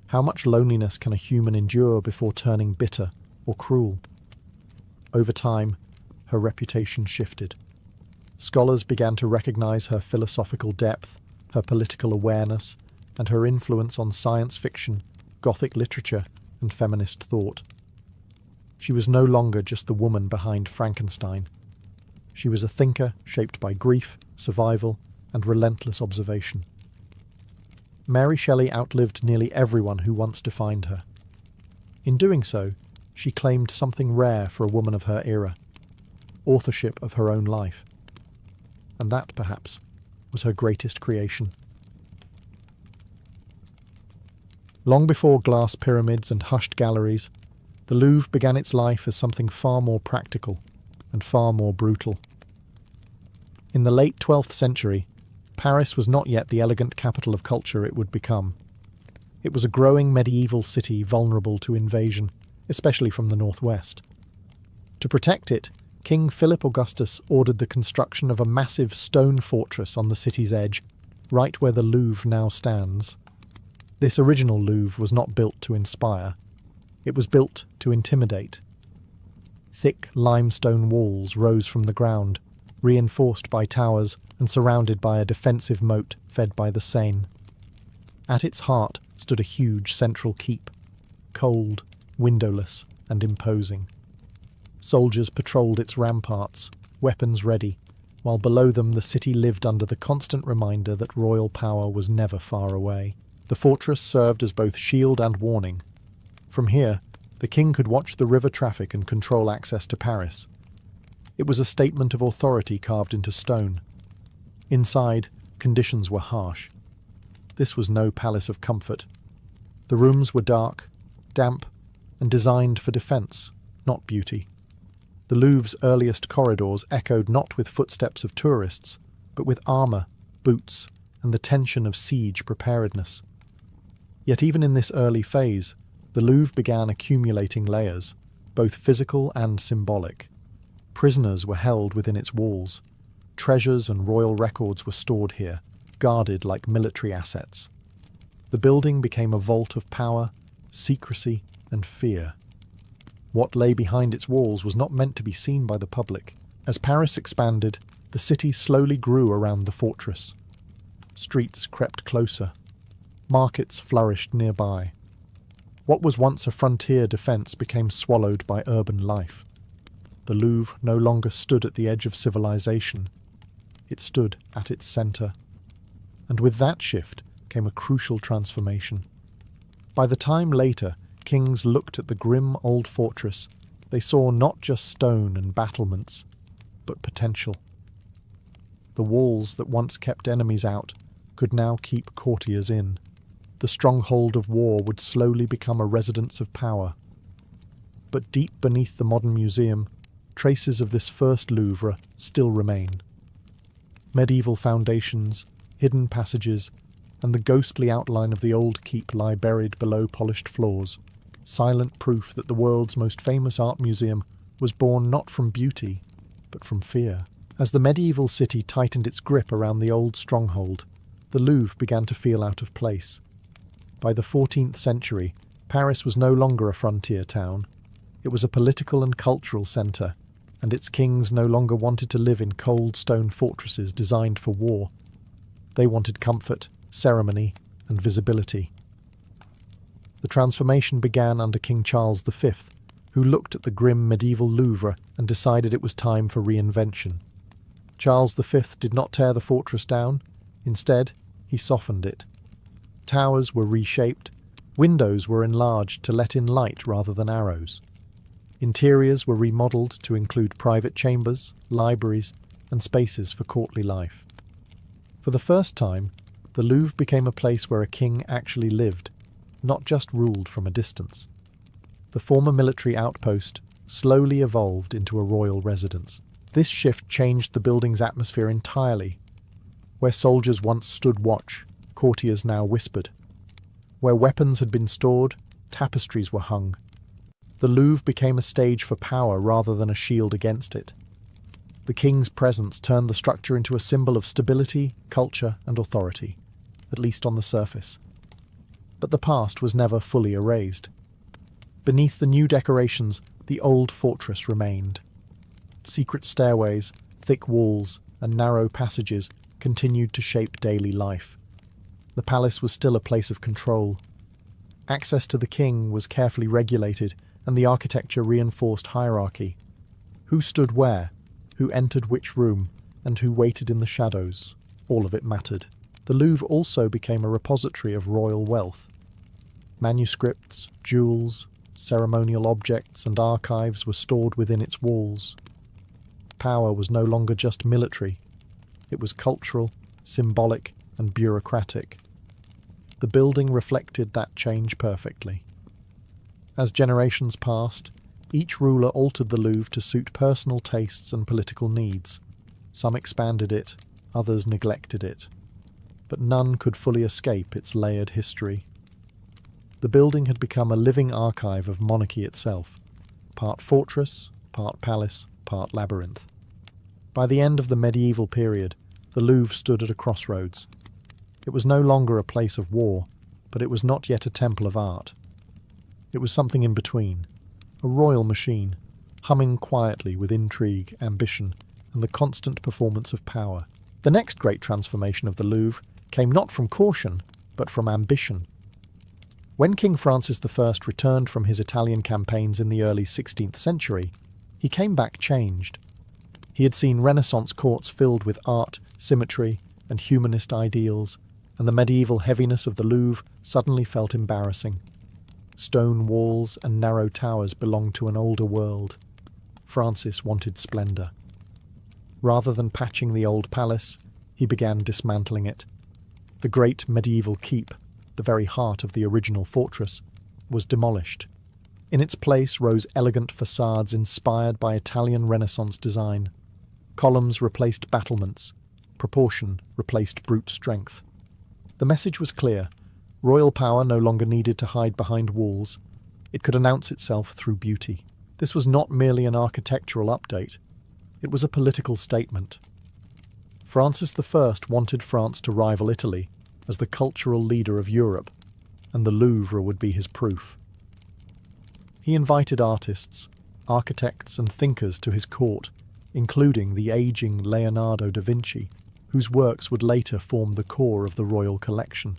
How much loneliness can a human endure before turning bitter or cruel? Over time, her reputation shifted. Scholars began to recognize her philosophical depth, her political awareness, and her influence on science fiction, Gothic literature, and feminist thought. She was no longer just the woman behind Frankenstein. She was a thinker shaped by grief, survival, and relentless observation. Mary Shelley outlived nearly everyone who once defined her. In doing so, she claimed something rare for a woman of her era: authorship of her own life. And that, perhaps, was her greatest creation. Long before glass pyramids and hushed galleries, the Louvre began its life as something far more practical and far more brutal. In the late 12th century, Paris was not yet the elegant capital of culture it would become. It was a growing medieval city vulnerable to invasion, especially from the northwest. To protect it, King Philip Augustus ordered the construction of a massive stone fortress on the city's edge, right where the Louvre now stands. This original Louvre was not built to inspire. It was built to intimidate. Thick limestone walls rose from the ground, reinforced by towers and surrounded by a defensive moat fed by the Seine. At its heart stood a huge central keep, cold, windowless, and imposing. Soldiers patrolled its ramparts, weapons ready, while below them the city lived under the constant reminder that royal power was never far away. The fortress served as both shield and warning. From here, the king could watch the river traffic and control access to Paris. It was a statement of authority carved into stone. Inside, conditions were harsh. This was no palace of comfort. The rooms were dark, damp, and designed for defence, not beauty. The Louvre's earliest corridors echoed not with footsteps of tourists, but with armour, boots, and the tension of siege preparedness. Yet even in this early phase, the Louvre began accumulating layers, both physical and symbolic. Prisoners were held within its walls. Treasures and royal records were stored here, guarded like military assets. The building became a vault of power, secrecy, and fear. What lay behind its walls was not meant to be seen by the public. As Paris expanded, the city slowly grew around the fortress. Streets crept closer. Markets flourished nearby. What was once a frontier defence became swallowed by urban life. The Louvre no longer stood at the edge of civilization. It stood at its centre. And with that shift came a crucial transformation. By the time later kings looked at the grim old fortress, they saw not just stone and battlements, but potential. The walls that once kept enemies out could now keep courtiers in. The stronghold of war would slowly become a residence of power. But deep beneath the modern museum, traces of this first Louvre still remain. Medieval foundations, hidden passages, and the ghostly outline of the old keep lie buried below polished floors, silent proof that the world's most famous art museum was born not from beauty, but from fear. As the medieval city tightened its grip around the old stronghold, the Louvre began to feel out of place. By the 14th century, Paris was no longer a frontier town. It was a political and cultural centre, and its kings no longer wanted to live in cold stone fortresses designed for war. They wanted comfort, ceremony, and visibility. The transformation began under King Charles V, who looked at the grim medieval Louvre and decided it was time for reinvention. Charles V did not tear the fortress down. Instead, he softened it. Towers were reshaped, windows were enlarged to let in light rather than arrows. Interiors were remodelled to include private chambers, libraries, and spaces for courtly life. For the first time, the Louvre became a place where a king actually lived, not just ruled from a distance. The former military outpost slowly evolved into a royal residence. This shift changed the building's atmosphere entirely. Where soldiers once stood watch, courtiers now whispered. Where weapons had been stored, tapestries were hung. The Louvre became a stage for power rather than a shield against it. The king's presence turned the structure into a symbol of stability, culture, and authority, at least on the surface. But the past was never fully erased. Beneath the new decorations, the old fortress remained. Secret stairways, thick walls, and narrow passages continued to shape daily life. The palace was still a place of control. Access to the king was carefully regulated, and the architecture reinforced hierarchy. Who stood where, who entered which room, and who waited in the shadows, all of it mattered. The Louvre also became a repository of royal wealth. Manuscripts, jewels, ceremonial objects, and archives were stored within its walls. Power was no longer just military. It was cultural, symbolic, and bureaucratic. The building reflected that change perfectly. As generations passed, each ruler altered the Louvre to suit personal tastes and political needs. Some expanded it, others neglected it. But none could fully escape its layered history. The building had become a living archive of monarchy itself, part fortress, part palace, part labyrinth. By the end of the medieval period, the Louvre stood at a crossroads. It was no longer a place of war, but it was not yet a temple of art. It was something in between, a royal machine, humming quietly with intrigue, ambition, and the constant performance of power. The next great transformation of the Louvre came not from caution, but from ambition. When King Francis I returned from his Italian campaigns in the early 16th century, He came back changed. He had seen Renaissance courts filled with art, symmetry, and humanist ideals, and the medieval heaviness of the Louvre suddenly felt embarrassing. Stone walls and narrow towers belonged to an older world. Francis wanted splendour. Rather than patching the old palace, he began dismantling it. The great medieval keep, the very heart of the original fortress, was demolished. In its place rose elegant facades inspired by Italian Renaissance design. Columns replaced battlements. Proportion replaced brute strength. The message was clear. Royal power no longer needed to hide behind walls. It could announce itself through beauty. This was not merely an architectural update. It was a political statement. Francis I wanted France to rival Italy as the cultural leader of Europe, and the Louvre would be his proof. He invited artists, architects and thinkers to his court, including the aging Leonardo da Vinci, whose works would later form the core of the royal collection.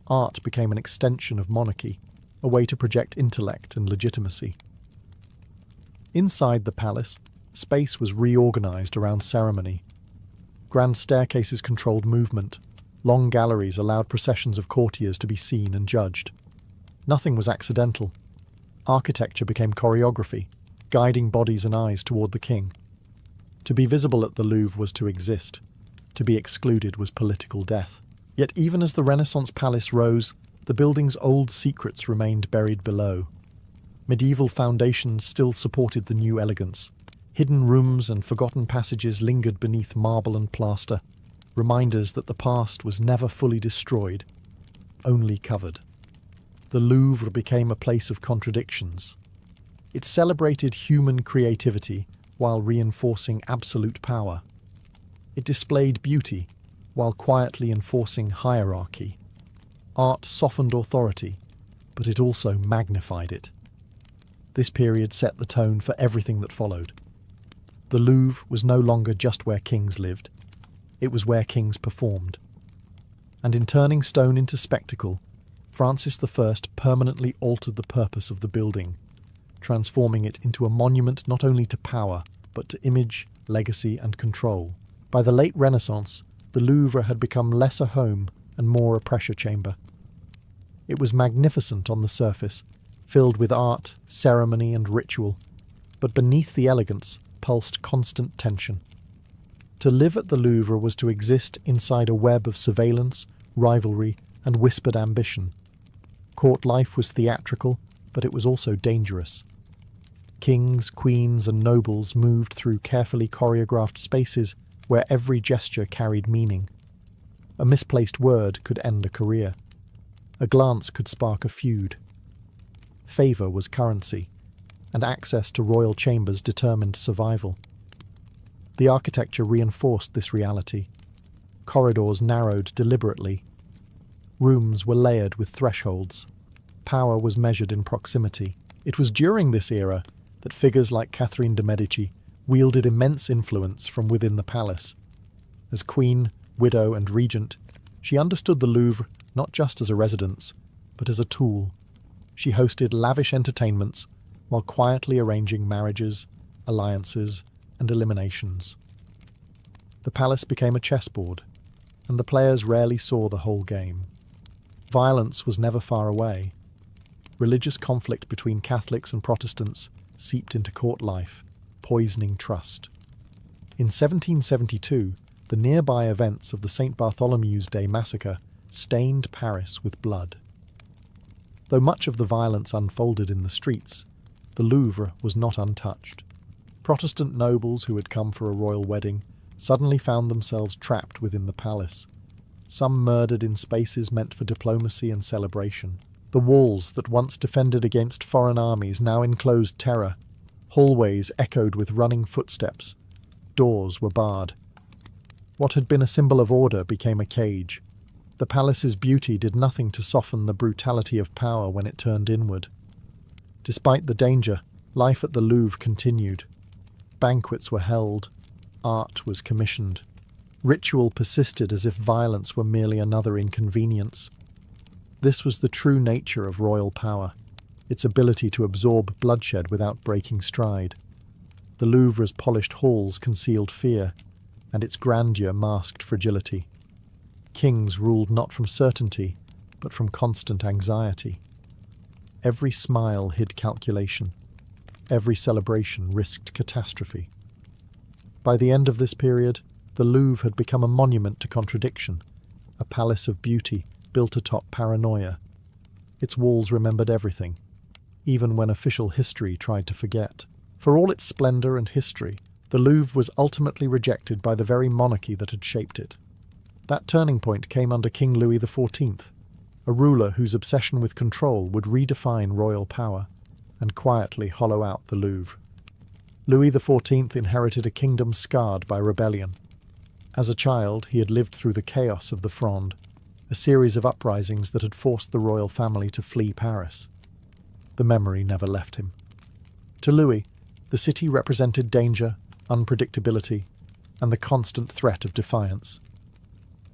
Art became an extension of monarchy, a way to project intellect and legitimacy. Inside the palace, space was reorganized around ceremony. Grand staircases controlled movement. Long galleries allowed processions of courtiers to be seen and judged. Nothing was accidental. Architecture became choreography, guiding bodies and eyes toward the king. To be visible at the Louvre was to exist. To be excluded was political death. Yet even as the Renaissance palace rose, the building's old secrets remained buried below. Medieval foundations still supported the new elegance. Hidden rooms and forgotten passages lingered beneath marble and plaster, reminders that the past was never fully destroyed, only covered. The Louvre became a place of contradictions. It celebrated human creativity while reinforcing absolute power. It displayed beauty while quietly enforcing hierarchy. Art softened authority, but it also magnified it. This period set the tone for everything that followed. The Louvre was no longer just where kings lived. It was where kings performed. And in turning stone into spectacle, Francis I permanently altered the purpose of the building, transforming it into a monument not only to power, but to image, legacy, and control. By the late Renaissance, the Louvre had become less a home and more a pressure chamber. It was magnificent on the surface, filled with art, ceremony, and ritual, but beneath the elegance pulsed constant tension. To live at the Louvre was to exist inside a web of surveillance, rivalry, and whispered ambition. Court life was theatrical, but it was also dangerous. Kings, queens, and nobles moved through carefully choreographed spaces where every gesture carried meaning. A misplaced word could end a career. A glance could spark a feud. Favour was currency, and access to royal chambers determined survival. The architecture reinforced this reality. Corridors narrowed deliberately. Rooms were layered with thresholds. Power was measured in proximity. It was during this era that figures like Catherine de' Medici wielded immense influence from within the palace. As queen, widow, and regent, she understood the Louvre not just as a residence, but as a tool. She hosted lavish entertainments while quietly arranging marriages, alliances, and eliminations. The palace became a chessboard, and the players rarely saw the whole game. Violence was never far away. Religious conflict between Catholics and Protestants seeped into court life, poisoning trust. In 1772, the nearby events of the St. Bartholomew's Day massacre stained Paris with blood. Though much of the violence unfolded in the streets, the Louvre was not untouched. Protestant nobles who had come for a royal wedding suddenly found themselves trapped within the palace. Some murdered in spaces meant for diplomacy and celebration. The walls that once defended against foreign armies now enclosed terror. Hallways echoed with running footsteps. Doors were barred. What had been a symbol of order became a cage. The palace's beauty did nothing to soften the brutality of power when it turned inward. Despite the danger, life at the Louvre continued. Banquets were held. Art was commissioned. Ritual persisted as if violence were merely another inconvenience. This was the true nature of royal power, its ability to absorb bloodshed without breaking stride. The Louvre's polished halls concealed fear, and its grandeur masked fragility. Kings ruled not from certainty, but from constant anxiety. Every smile hid calculation. Every celebration risked catastrophe. By the end of this period, the Louvre had become a monument to contradiction, a palace of beauty built atop paranoia. Its walls remembered everything, even when official history tried to forget. For all its splendor and history, the Louvre was ultimately rejected by the very monarchy that had shaped it. That turning point came under King Louis XIV, a ruler whose obsession with control would redefine royal power and quietly hollow out the Louvre. Louis XIV inherited a kingdom scarred by rebellion. As a child, he had lived through the chaos of the Fronde, a series of uprisings that had forced the royal family to flee Paris. The memory never left him. To Louis, the city represented danger, unpredictability, and the constant threat of defiance.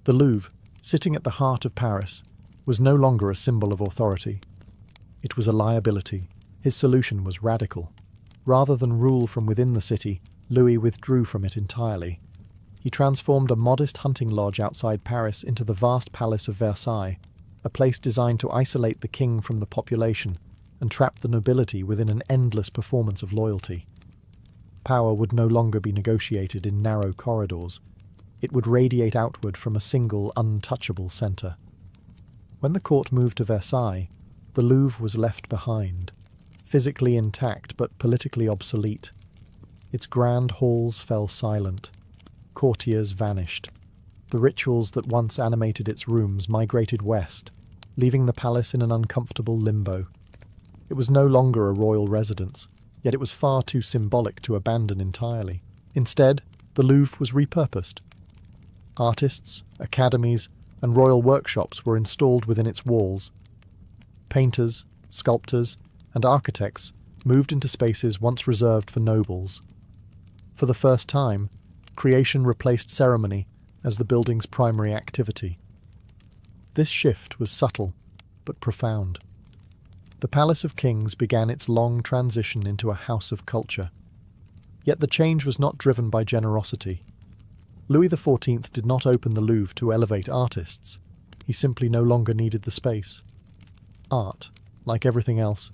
The Louvre, sitting at the heart of Paris, was no longer a symbol of authority. It was a liability. His solution was radical. Rather than rule from within the city, Louis withdrew from it entirely. He transformed a modest hunting lodge outside Paris into the vast palace of Versailles, a place designed to isolate the king from the population and trap the nobility within an endless performance of loyalty. Power would no longer be negotiated in narrow corridors. It would radiate outward from a single, untouchable centre. When the court moved to Versailles, the Louvre was left behind, physically intact but politically obsolete. Its grand halls fell silent. Courtiers vanished. The rituals that once animated its rooms migrated west, leaving the palace in an uncomfortable limbo. It was no longer a royal residence, yet it was far too symbolic to abandon entirely. Instead, the Louvre was repurposed. Artists, academies, and royal workshops were installed within its walls. Painters, sculptors, and architects moved into spaces once reserved for nobles. For the first time, creation replaced ceremony as the building's primary activity. This shift was subtle, but profound. The Palace of Kings began its long transition into a house of culture. Yet the change was not driven by generosity. Louis XIV did not open the Louvre to elevate artists. He simply no longer needed the space. Art, like everything else,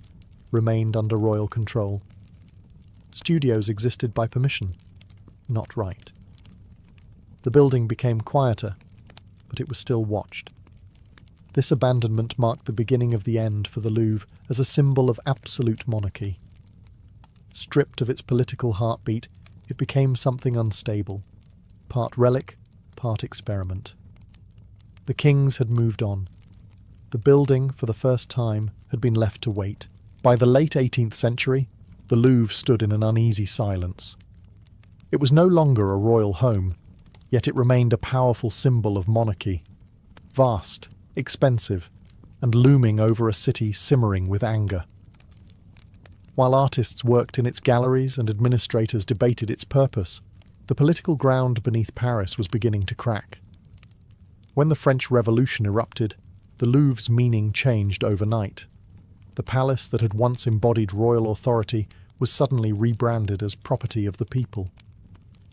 remained under royal control. Studios existed by permission, not right. The building became quieter, but it was still watched. This abandonment marked the beginning of the end for the Louvre as a symbol of absolute monarchy. Stripped of its political heartbeat, it became something unstable, part relic, part experiment. The kings had moved on. The building, for the first time, had been left to wait. By the late 18th century, the Louvre stood in an uneasy silence. It was no longer a royal home, yet it remained a powerful symbol of monarchy. Vast, expensive, and looming over a city simmering with anger. While artists worked in its galleries and administrators debated its purpose, the political ground beneath Paris was beginning to crack. When the French Revolution erupted, the Louvre's meaning changed overnight. The palace that had once embodied royal authority was suddenly rebranded as property of the people.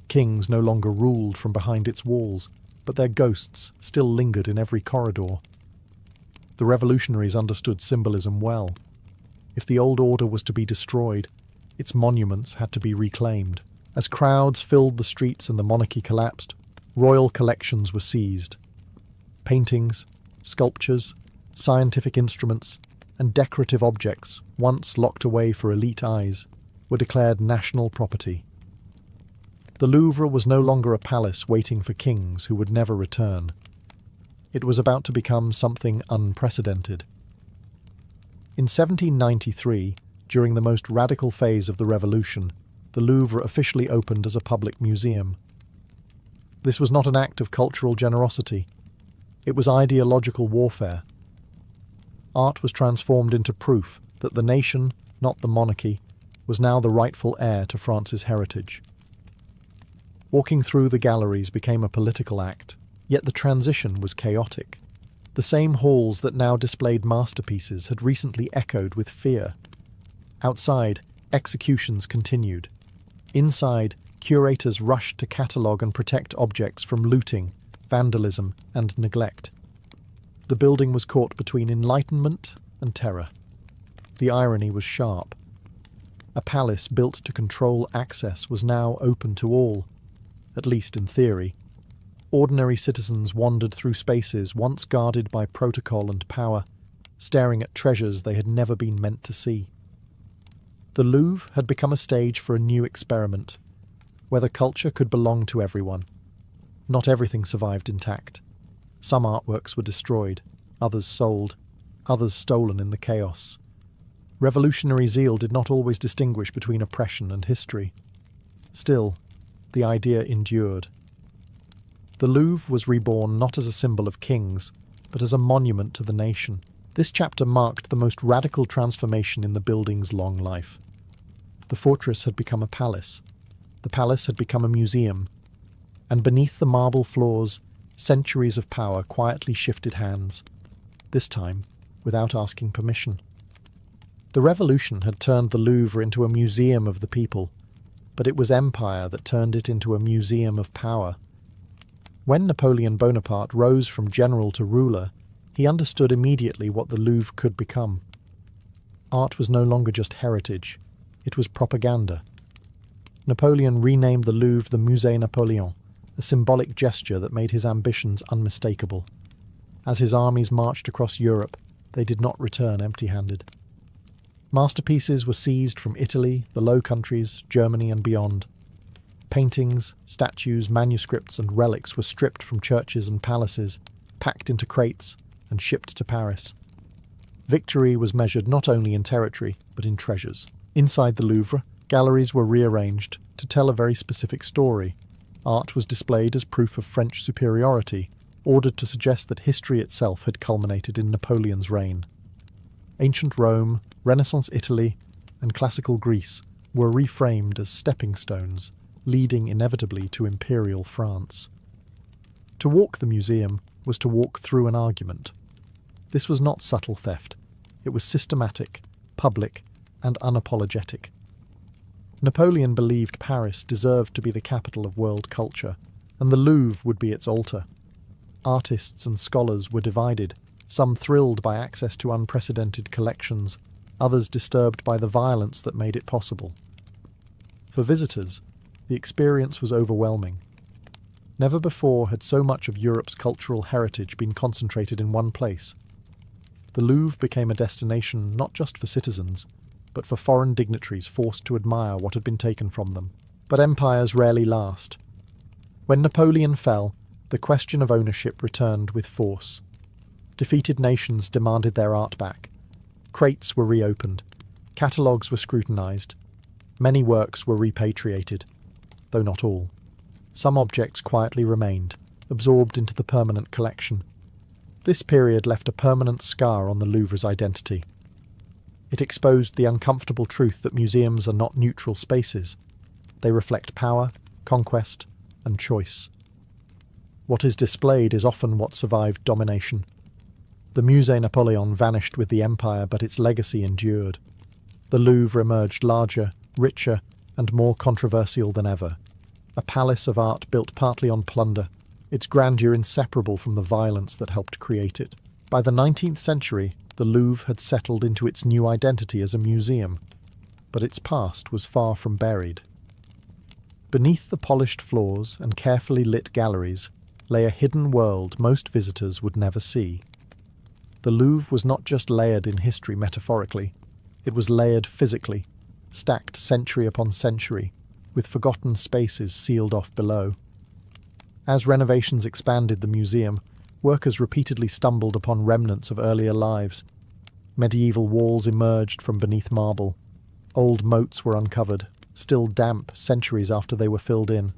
Kings no longer ruled from behind its walls, but their ghosts still lingered in every corridor. The revolutionaries understood symbolism well. If the old order was to be destroyed, its monuments had to be reclaimed. As crowds filled the streets and the monarchy collapsed, royal collections were seized. Paintings, sculptures, scientific instruments, and decorative objects, once locked away for elite eyes, were declared national property. The Louvre was no longer a palace waiting for kings who would never return. It was about to become something unprecedented. In 1793, during the most radical phase of the Revolution, the Louvre officially opened as a public museum. This was not an act of cultural generosity. It was ideological warfare. Art was transformed into proof that the nation, not the monarchy, was now the rightful heir to France's heritage. Walking through the galleries became a political act, yet the transition was chaotic. The same halls that now displayed masterpieces had recently echoed with fear. Outside, executions continued. Inside, curators rushed to catalogue and protect objects from looting, vandalism, and neglect. The building was caught between enlightenment and terror. The irony was sharp. A palace built to control access was now open to all, at least in theory. Ordinary citizens wandered through spaces once guarded by protocol and power, staring at treasures they had never been meant to see. The Louvre had become a stage for a new experiment, whether culture could belong to everyone. Not everything survived intact. Some artworks were destroyed, others sold, others stolen in the chaos. Revolutionary zeal did not always distinguish between oppression and history. Still, the idea endured. The Louvre was reborn not as a symbol of kings, but as a monument to the nation. This chapter marked the most radical transformation in the building's long life. The fortress had become a palace. The palace had become a museum. And beneath the marble floors, centuries of power quietly shifted hands, this time without asking permission. The revolution had turned the Louvre into a museum of the people, but it was empire that turned it into a museum of power. When Napoleon Bonaparte rose from general to ruler, he understood immediately what the Louvre could become. Art was no longer just heritage, it was propaganda. Napoleon renamed the Louvre the Musée Napoléon, a symbolic gesture that made his ambitions unmistakable. As his armies marched across Europe, they did not return empty-handed. Masterpieces were seized from Italy, the Low Countries, Germany and beyond. Paintings, statues, manuscripts and relics were stripped from churches and palaces, packed into crates and shipped to Paris. Victory was measured not only in territory, but in treasures. Inside the Louvre, galleries were rearranged to tell a very specific story. Art was displayed as proof of French superiority, ordered to suggest that history itself had culminated in Napoleon's reign. Ancient Rome, Renaissance Italy, and classical Greece were reframed as stepping stones, leading inevitably to imperial France. To walk the museum was to walk through an argument. This was not subtle theft. It was systematic, public, and unapologetic. Napoleon believed Paris deserved to be the capital of world culture, and the Louvre would be its altar. Artists and scholars were divided, some thrilled by access to unprecedented collections, others disturbed by the violence that made it possible. For visitors, the experience was overwhelming. Never before had so much of Europe's cultural heritage been concentrated in one place. The Louvre became a destination not just for citizens, but for foreign dignitaries forced to admire what had been taken from them. But empires rarely last. When Napoleon fell, the question of ownership returned with force. Defeated nations demanded their art back. Crates were reopened. Catalogues were scrutinized. Many works were repatriated, though not all. Some objects quietly remained, absorbed into the permanent collection. This period left a permanent scar on the Louvre's identity. It exposed the uncomfortable truth that museums are not neutral spaces. They reflect power, conquest, and choice. What is displayed is often what survived domination. The Musée Napoléon vanished with the empire, but its legacy endured. The Louvre emerged larger, richer, and more controversial than ever. A palace of art built partly on plunder, its grandeur inseparable from the violence that helped create it. By the 19th century, the Louvre had settled into its new identity as a museum, but its past was far from buried. Beneath the polished floors and carefully lit galleries lay a hidden world most visitors would never see. The Louvre was not just layered in history metaphorically, it was layered physically, stacked century upon century, with forgotten spaces sealed off below. As renovations expanded the museum, workers repeatedly stumbled upon remnants of earlier lives. Medieval walls emerged from beneath marble. Old moats were uncovered, still damp centuries after they were filled in.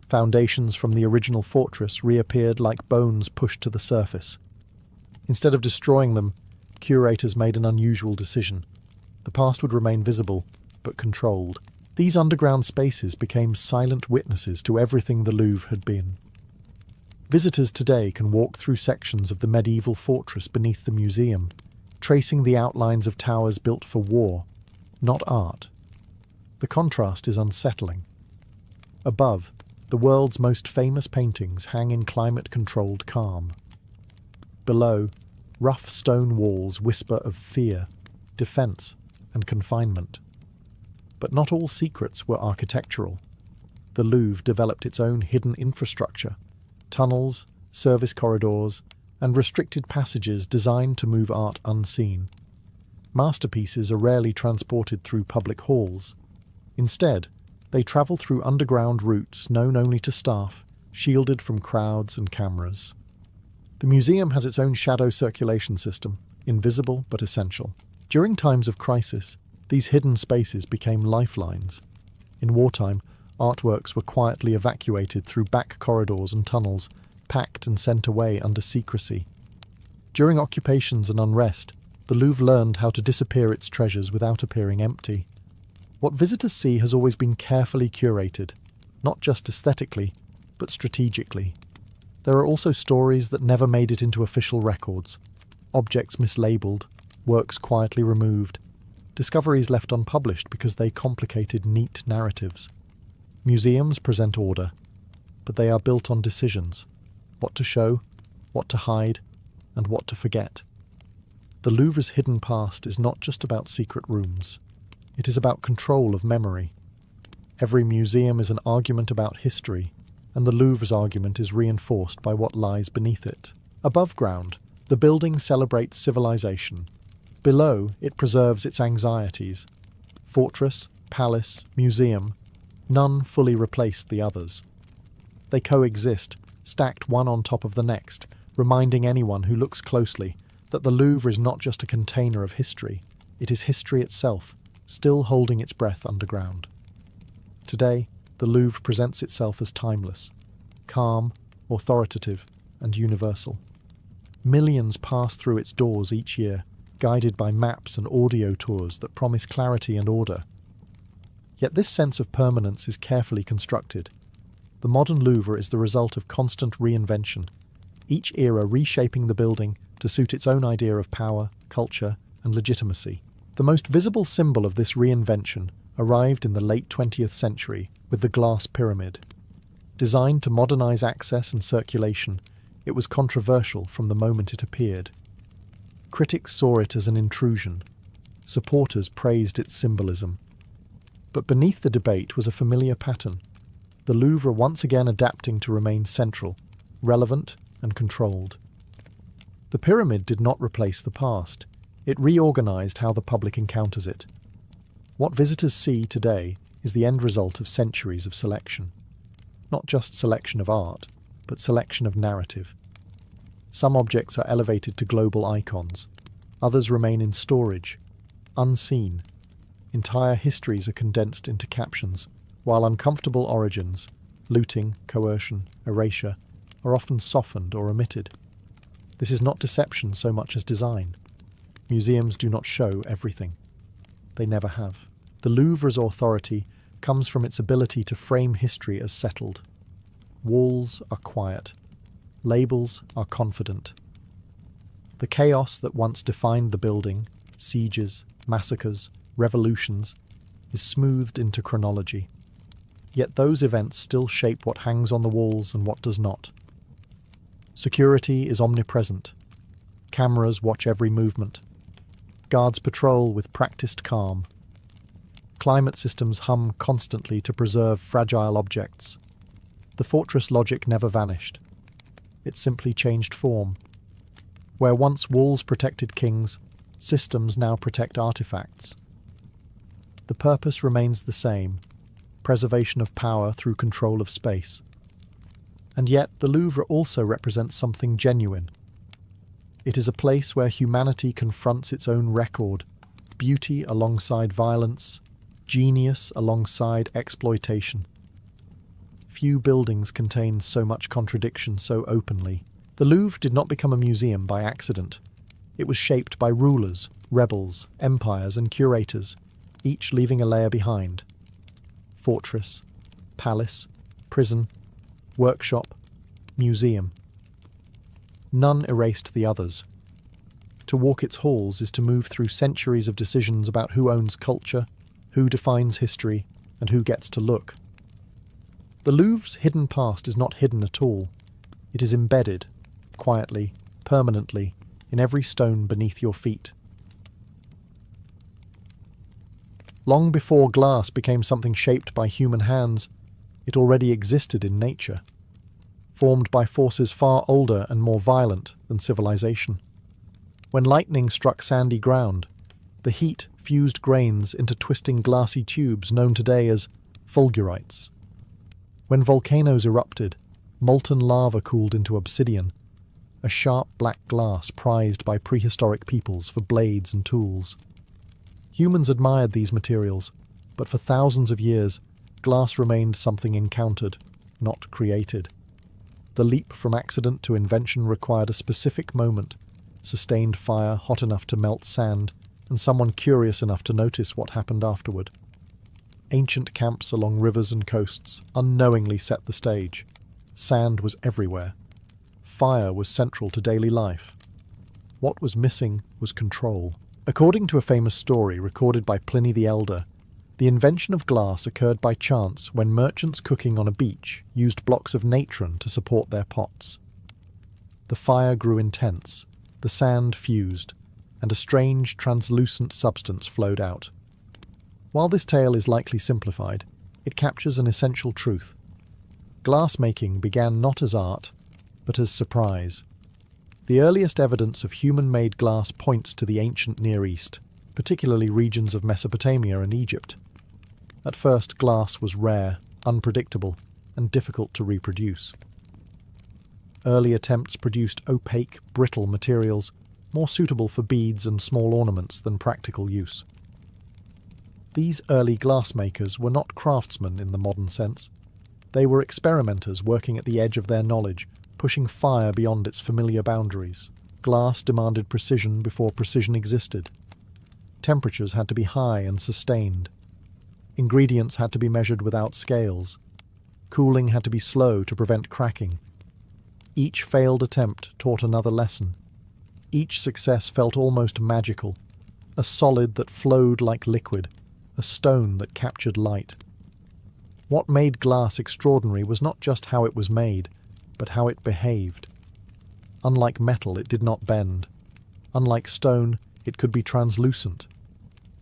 Foundations from the original fortress reappeared like bones pushed to the surface. Instead of destroying them, curators made an unusual decision. The past would remain visible, but controlled. These underground spaces became silent witnesses to everything the Louvre had been. Visitors today can walk through sections of the medieval fortress beneath the museum, tracing the outlines of towers built for war, not art. The contrast is unsettling. Above, the world's most famous paintings hang in climate-controlled calm. Below, rough stone walls whisper of fear, defense, and confinement. But not all secrets were architectural. The Louvre developed its own hidden infrastructure, tunnels, service corridors, and restricted passages designed to move art unseen. Masterpieces are rarely transported through public halls. Instead, they travel through underground routes known only to staff, shielded from crowds and cameras. The museum has its own shadow circulation system, invisible but essential. During times of crisis, these hidden spaces became lifelines. In wartime, artworks were quietly evacuated through back corridors and tunnels, packed and sent away under secrecy. During occupations and unrest, the Louvre learned how to disappear its treasures without appearing empty. What visitors see has always been carefully curated, not just aesthetically, but strategically. There are also stories that never made it into official records, objects mislabeled, works quietly removed, discoveries left unpublished because they complicated neat narratives. Museums present order, but they are built on decisions: what to show, what to hide, and what to forget. The Louvre's hidden past is not just about secret rooms. It is about control of memory. Every museum is an argument about history, and the Louvre's argument is reinforced by what lies beneath it. Above ground, the building celebrates civilization. Below, it preserves its anxieties. Fortress, palace, museum, none fully replaced the others. They coexist, stacked one on top of the next, reminding anyone who looks closely that the Louvre is not just a container of history, it is history itself, still holding its breath underground. Today, the Louvre presents itself as timeless, calm, authoritative, and universal. Millions pass through its doors each year, guided by maps and audio tours that promise clarity and order. Yet this sense of permanence is carefully constructed. The modern Louvre is the result of constant reinvention, each era reshaping the building to suit its own idea of power, culture, and legitimacy. The most visible symbol of this reinvention arrived in the late 20th century with the glass pyramid. Designed to modernize access and circulation, it was controversial from the moment it appeared. Critics saw it as an intrusion. Supporters praised its symbolism. But beneath the debate was a familiar pattern: the Louvre once again adapting to remain central, relevant, and controlled. The pyramid did not replace the past. It reorganized how the public encounters it. What visitors see today is the end result of centuries of selection. Not just selection of art, but selection of narrative. Some objects are elevated to global icons. Others remain in storage, unseen. Entire histories are condensed into captions, while uncomfortable origins, looting, coercion, erasure, are often softened or omitted. This is not deception so much as design. Museums do not show everything. They never have. The Louvre's authority comes from its ability to frame history as settled. Walls are quiet. Labels are confident. The chaos that once defined the building, sieges, massacres, revolutions, is smoothed into chronology. Yet those events still shape what hangs on the walls and what does not. Security is omnipresent. Cameras watch every movement. Guards patrol with practiced calm. Climate systems hum constantly to preserve fragile objects. The fortress logic never vanished. It simply changed form. Where once walls protected kings, systems now protect artifacts. The purpose remains the same: preservation of power through control of space. And yet the Louvre also represents something genuine. It is a place where humanity confronts its own record, beauty alongside violence, genius alongside exploitation. Few buildings contain so much contradiction so openly. The Louvre did not become a museum by accident. It was shaped by rulers, rebels, empires, and curators, each leaving a layer behind. Fortress, palace, prison, workshop, museum. None erased the others. To walk its halls is to move through centuries of decisions about who owns culture, Who defines history, and who gets to look? The Louvre's hidden past is not hidden at all. It is embedded, quietly, permanently, in every stone beneath your feet. Long before glass became something shaped by human hands, it already existed in nature, formed by forces far older and more violent than civilization. When lightning struck sandy ground, the heat fused grains into twisting glassy tubes known today as fulgurites. When volcanoes erupted, molten lava cooled into obsidian, a sharp black glass prized by prehistoric peoples for blades and tools. Humans admired these materials, but for thousands of years, glass remained something encountered, not created. The leap from accident to invention required a specific moment, sustained fire hot enough to melt sand, and someone curious enough to notice what happened afterward. Ancient camps along rivers and coasts unknowingly set the stage. Sand was everywhere. Fire was central to daily life. What was missing was control. According to a famous story recorded by Pliny the Elder, the invention of glass occurred by chance when merchants cooking on a beach used blocks of natron to support their pots. The fire grew intense, the sand fused, and a strange, translucent substance flowed out. While this tale is likely simplified, it captures an essential truth. Glass-making began not as art, but as surprise. The earliest evidence of human-made glass points to the ancient Near East, particularly regions of Mesopotamia and Egypt. At first, glass was rare, unpredictable, and difficult to reproduce. Early attempts produced opaque, brittle materials, more suitable for beads and small ornaments than practical use. These early glassmakers were not craftsmen in the modern sense. They were experimenters working at the edge of their knowledge, pushing fire beyond its familiar boundaries. Glass demanded precision before precision existed. Temperatures had to be high and sustained. Ingredients had to be measured without scales. Cooling had to be slow to prevent cracking. Each failed attempt taught another lesson. Each success felt almost magical, a solid that flowed like liquid, a stone that captured light. What made glass extraordinary was not just how it was made, but how it behaved. Unlike metal, it did not bend. Unlike stone, it could be translucent.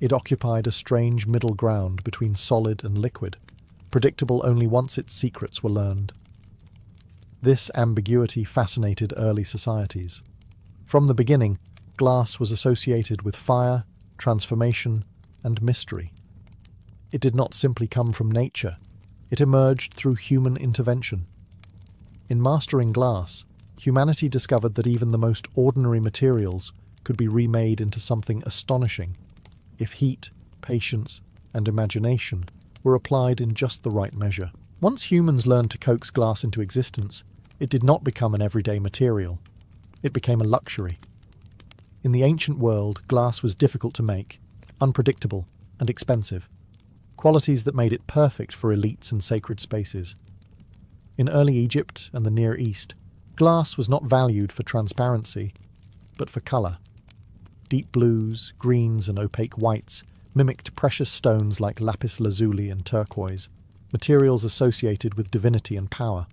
It occupied a strange middle ground between solid and liquid, predictable only once its secrets were learned. This ambiguity fascinated early societies. From the beginning, glass was associated with fire, transformation, and mystery. It did not simply come from nature. It emerged through human intervention. In mastering glass, humanity discovered that even the most ordinary materials could be remade into something astonishing, if heat, patience, and imagination were applied in just the right measure. Once humans learned to coax glass into existence, it did not become an everyday material. It became a luxury. In the ancient world, glass was difficult to make, unpredictable, and expensive, qualities that made it perfect for elites and sacred spaces. In early Egypt and the Near East, glass was not valued for transparency, but for colour. Deep blues, greens, and opaque whites mimicked precious stones like lapis lazuli and turquoise, materials associated with divinity and power.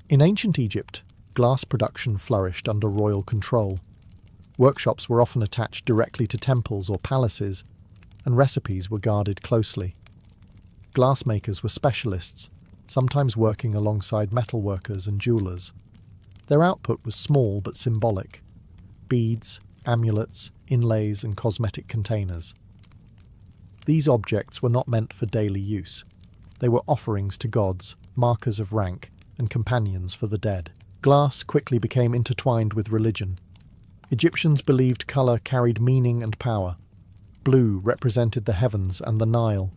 In ancient Egypt, glass production flourished under royal control. Workshops were often attached directly to temples or palaces, and recipes were guarded closely. Glassmakers were specialists, sometimes working alongside metalworkers and jewelers. Their output was small but symbolic: beads, amulets, inlays, and cosmetic containers. These objects were not meant for daily use. They were offerings to gods, markers of rank, and companions for the dead. Glass quickly became intertwined with religion. Egyptians believed colour carried meaning and power. Blue represented the heavens and the Nile.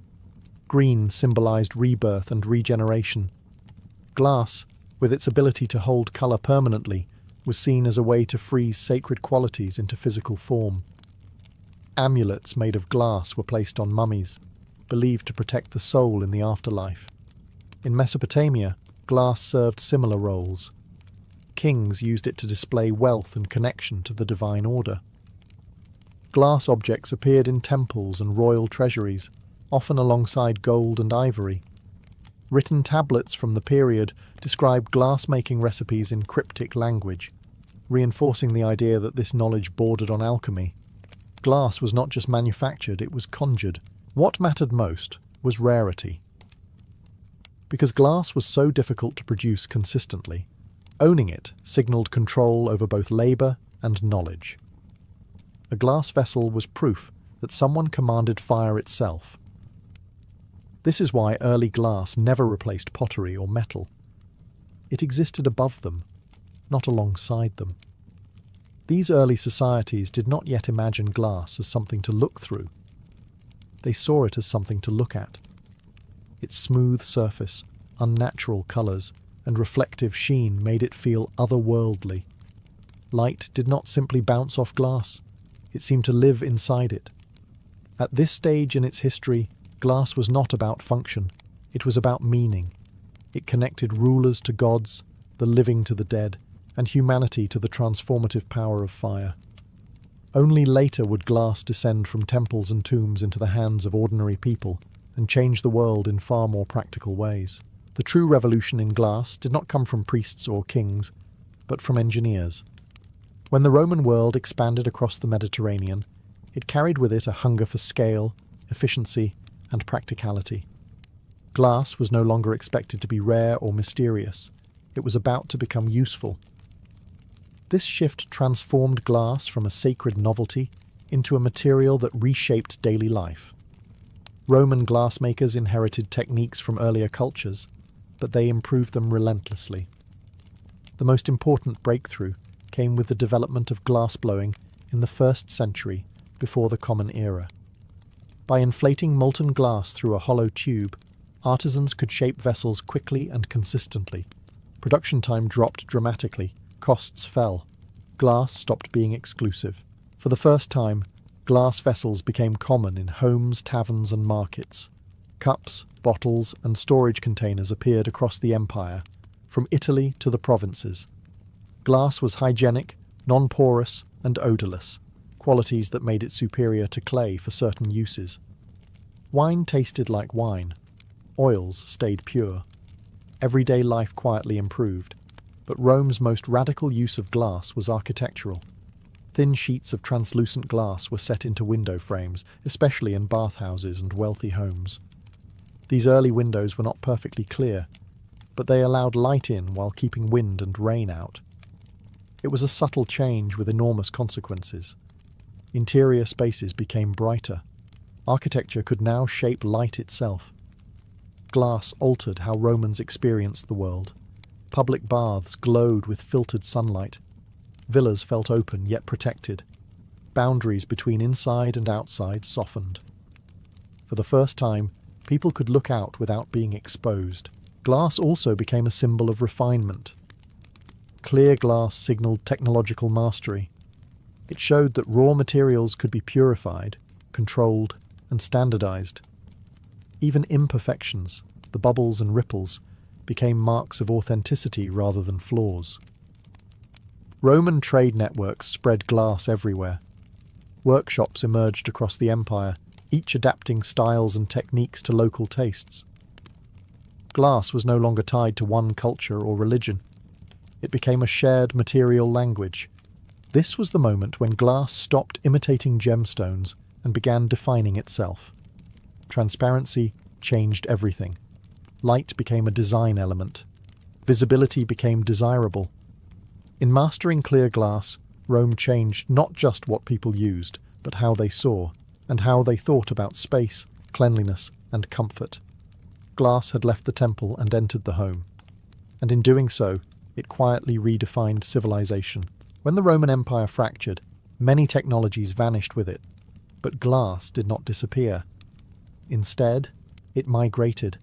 Green symbolized rebirth and regeneration. Glass, with its ability to hold colour permanently, was seen as a way to freeze sacred qualities into physical form. Amulets made of glass were placed on mummies, believed to protect the soul in the afterlife. In Mesopotamia, glass served similar roles. Kings used it to display wealth and connection to the divine order. Glass objects appeared in temples and royal treasuries, often alongside gold and ivory. Written tablets from the period describe glass-making recipes in cryptic language, reinforcing the idea that this knowledge bordered on alchemy. Glass was not just manufactured, it was conjured. What mattered most was rarity. Because glass was so difficult to produce consistently, owning it signalled control over both labour and knowledge. A glass vessel was proof that someone commanded fire itself. This is why early glass never replaced pottery or metal. It existed above them, not alongside them. These early societies did not yet imagine glass as something to look through. They saw it as something to look at. Its smooth surface, unnatural colours, and reflective sheen made it feel otherworldly. Light did not simply bounce off glass, it seemed to live inside it. At this stage in its history, glass was not about function, it was about meaning. It connected rulers to gods, the living to the dead, and humanity to the transformative power of fire. Only later would glass descend from temples and tombs into the hands of ordinary people and change the world in far more practical ways. The true revolution in glass did not come from priests or kings, but from engineers. When the Roman world expanded across the Mediterranean, it carried with it a hunger for scale, efficiency, and practicality. Glass was no longer expected to be rare or mysterious. It was about to become useful. This shift transformed glass from a sacred novelty into a material that reshaped daily life. Roman glassmakers inherited techniques from earlier cultures, but they improved them relentlessly. The most important breakthrough came with the development of glassblowing in the 1st century before the Common Era. By inflating molten glass through a hollow tube, artisans could shape vessels quickly and consistently. Production time dropped dramatically, costs fell. Glass stopped being exclusive. For the first time, glass vessels became common in homes, taverns, and markets. Cups, bottles, and storage containers appeared across the empire, from Italy to the provinces. Glass was hygienic, non-porous, and odourless, qualities that made it superior to clay for certain uses. Wine tasted like wine. Oils stayed pure. Everyday life quietly improved, but Rome's most radical use of glass was architectural. Thin sheets of translucent glass were set into window frames, especially in bathhouses and wealthy homes. These early windows were not perfectly clear, but they allowed light in while keeping wind and rain out. It was a subtle change with enormous consequences. Interior spaces became brighter. Architecture could now shape light itself. Glass altered how Romans experienced the world. Public baths glowed with filtered sunlight. Villas felt open yet protected. Boundaries between inside and outside softened. For the first time, people could look out without being exposed. Glass also became a symbol of refinement. Clear glass signalled technological mastery. It showed that raw materials could be purified, controlled, and standardized. Even imperfections, the bubbles and ripples, became marks of authenticity rather than flaws. Roman trade networks spread glass everywhere. Workshops emerged across the empire, each adapting styles and techniques to local tastes. Glass was no longer tied to one culture or religion. It became a shared material language. This was the moment when glass stopped imitating gemstones and began defining itself. Transparency changed everything. Light became a design element. Visibility became desirable. In mastering clear glass, Rome changed not just what people used, but how they saw, and how they thought about space, cleanliness, and comfort. Glass had left the temple and entered the home. And in doing so, it quietly redefined civilization. When the Roman Empire fractured, many technologies vanished with it, but glass did not disappear. Instead, it migrated.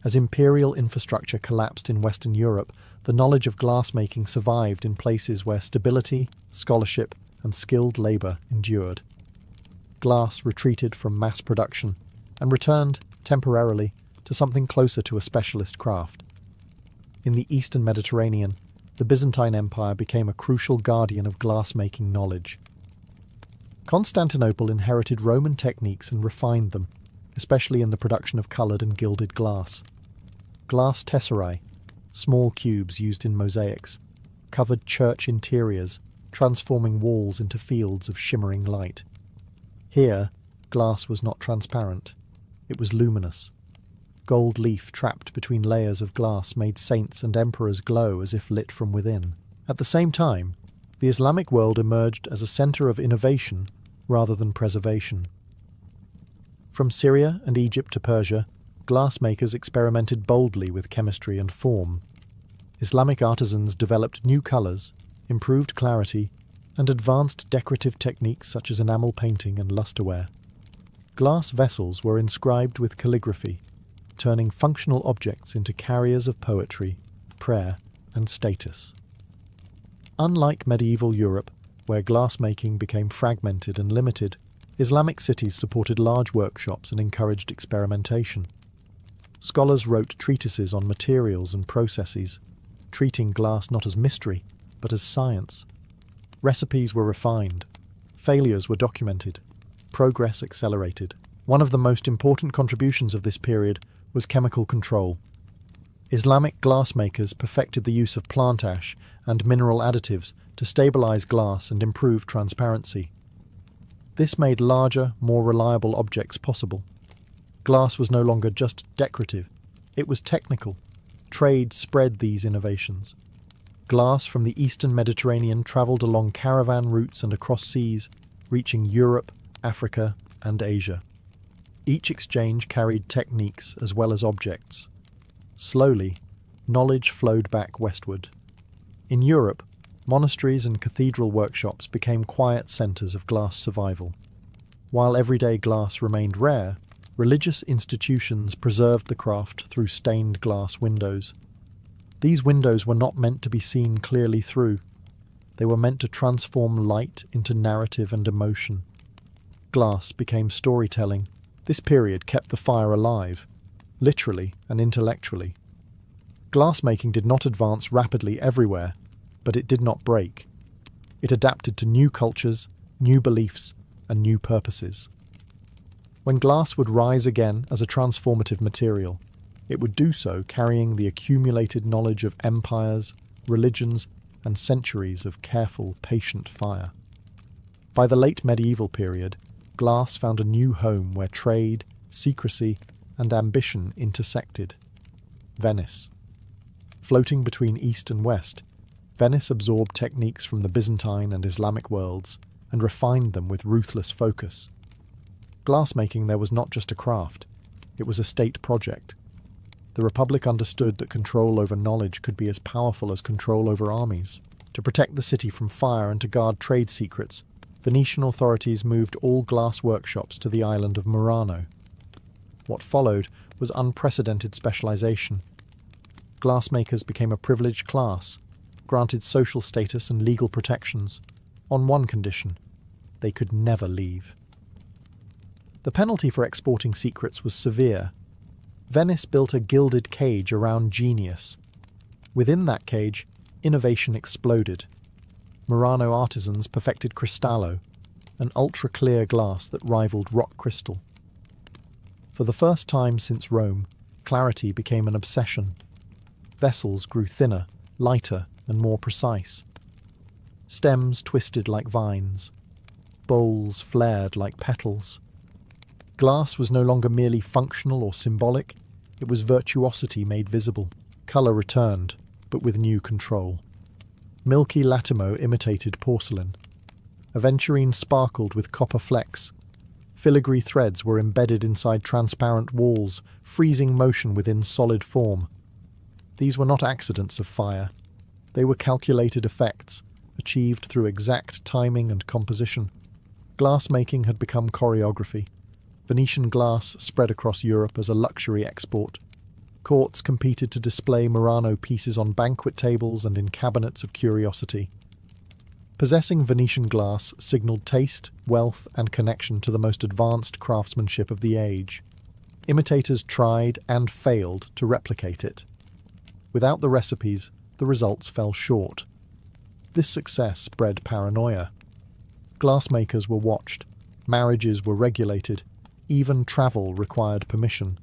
As imperial infrastructure collapsed in Western Europe, the knowledge of glassmaking survived in places where stability, scholarship, and skilled labour endured. Glass retreated from mass production and returned, temporarily, to something closer to a specialist craft. In the Eastern Mediterranean, the Byzantine Empire became a crucial guardian of glass-making knowledge. Constantinople inherited Roman techniques and refined them, especially in the production of coloured and gilded glass. Glass tesserae, small cubes used in mosaics, covered church interiors, transforming walls into fields of shimmering light. Here, glass was not transparent. It was luminous. Gold leaf trapped between layers of glass made saints and emperors glow as if lit from within. At the same time, the Islamic world emerged as a centre of innovation rather than preservation. From Syria and Egypt to Persia, glassmakers experimented boldly with chemistry and form. Islamic artisans developed new colours, improved clarity, and advanced decorative techniques such as enamel painting and lustreware. Glass vessels were inscribed with calligraphy, turning functional objects into carriers of poetry, prayer, and status. Unlike medieval Europe, where glassmaking became fragmented and limited, Islamic cities supported large workshops and encouraged experimentation. Scholars wrote treatises on materials and processes, treating glass not as mystery, but as science. Recipes were refined, failures were documented, progress accelerated. One of the most important contributions of this period was chemical control. Islamic glassmakers perfected the use of plant ash and mineral additives to stabilize glass and improve transparency. This made larger, more reliable objects possible. Glass was no longer just decorative, it was technical. Trade spread these innovations. Glass from the eastern Mediterranean travelled along caravan routes and across seas, reaching Europe, Africa, and Asia. Each exchange carried techniques as well as objects. Slowly, knowledge flowed back westward. In Europe, monasteries and cathedral workshops became quiet centres of glass survival. While everyday glass remained rare, religious institutions preserved the craft through stained glass windows. These windows were not meant to be seen clearly through. They were meant to transform light into narrative and emotion. Glass became storytelling. This period kept the fire alive, literally and intellectually. Glassmaking did not advance rapidly everywhere, but it did not break. It adapted to new cultures, new beliefs, and new purposes. When glass would rise again as a transformative material, it would do so carrying the accumulated knowledge of empires, religions, and centuries of careful, patient fire. By the late medieval period, glass found a new home where trade, secrecy, and ambition intersected. Venice. Floating between East and West, Venice absorbed techniques from the Byzantine and Islamic worlds and refined them with ruthless focus. Glassmaking there was not just a craft, it was a state project. The Republic understood that control over knowledge could be as powerful as control over armies. To protect the city from fire and to guard trade secrets, Venetian authorities moved all glass workshops to the island of Murano. What followed was unprecedented specialization. Glassmakers became a privileged class, granted social status and legal protections, on one condition: they could never leave. The penalty for exporting secrets was severe. Venice built a gilded cage around genius. Within that cage, innovation exploded. Murano artisans perfected cristallo, an ultra-clear glass that rivaled rock crystal. For the first time since Rome, clarity became an obsession. Vessels grew thinner, lighter, and more precise. Stems twisted like vines. Bowls flared like petals. Glass was no longer merely functional or symbolic, it was virtuosity made visible. Colour returned, but with new control. Milky latimo imitated porcelain. Aventurine sparkled with copper flecks. Filigree threads were embedded inside transparent walls, freezing motion within solid form. These were not accidents of fire. They were calculated effects, achieved through exact timing and composition. Glassmaking had become choreography. Venetian glass spread across Europe as a luxury export. Courts competed to display Murano pieces on banquet tables and in cabinets of curiosity. Possessing Venetian glass signalled taste, wealth, and connection to the most advanced craftsmanship of the age. Imitators tried and failed to replicate it. Without the recipes, the results fell short. This success bred paranoia. Glassmakers were watched, marriages were regulated, even travel required permission.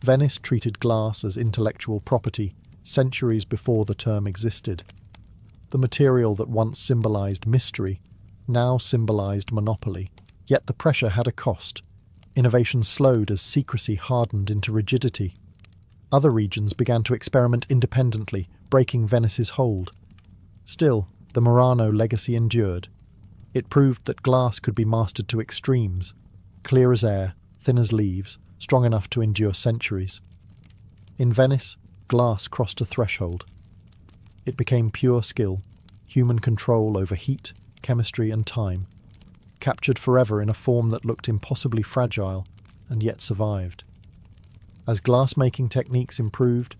Venice treated glass as intellectual property centuries before the term existed. The material that once symbolized mystery now symbolized monopoly. Yet the pressure had a cost. Innovation slowed as secrecy hardened into rigidity. Other regions began to experiment independently, breaking Venice's hold. Still, the Murano legacy endured. It proved that glass could be mastered to extremes, clear as air, thin as leaves, strong enough to endure centuries. In Venice, glass crossed a threshold. It became pure skill, human control over heat, chemistry and time, captured forever in a form that looked impossibly fragile and yet survived. As glass-making techniques improved,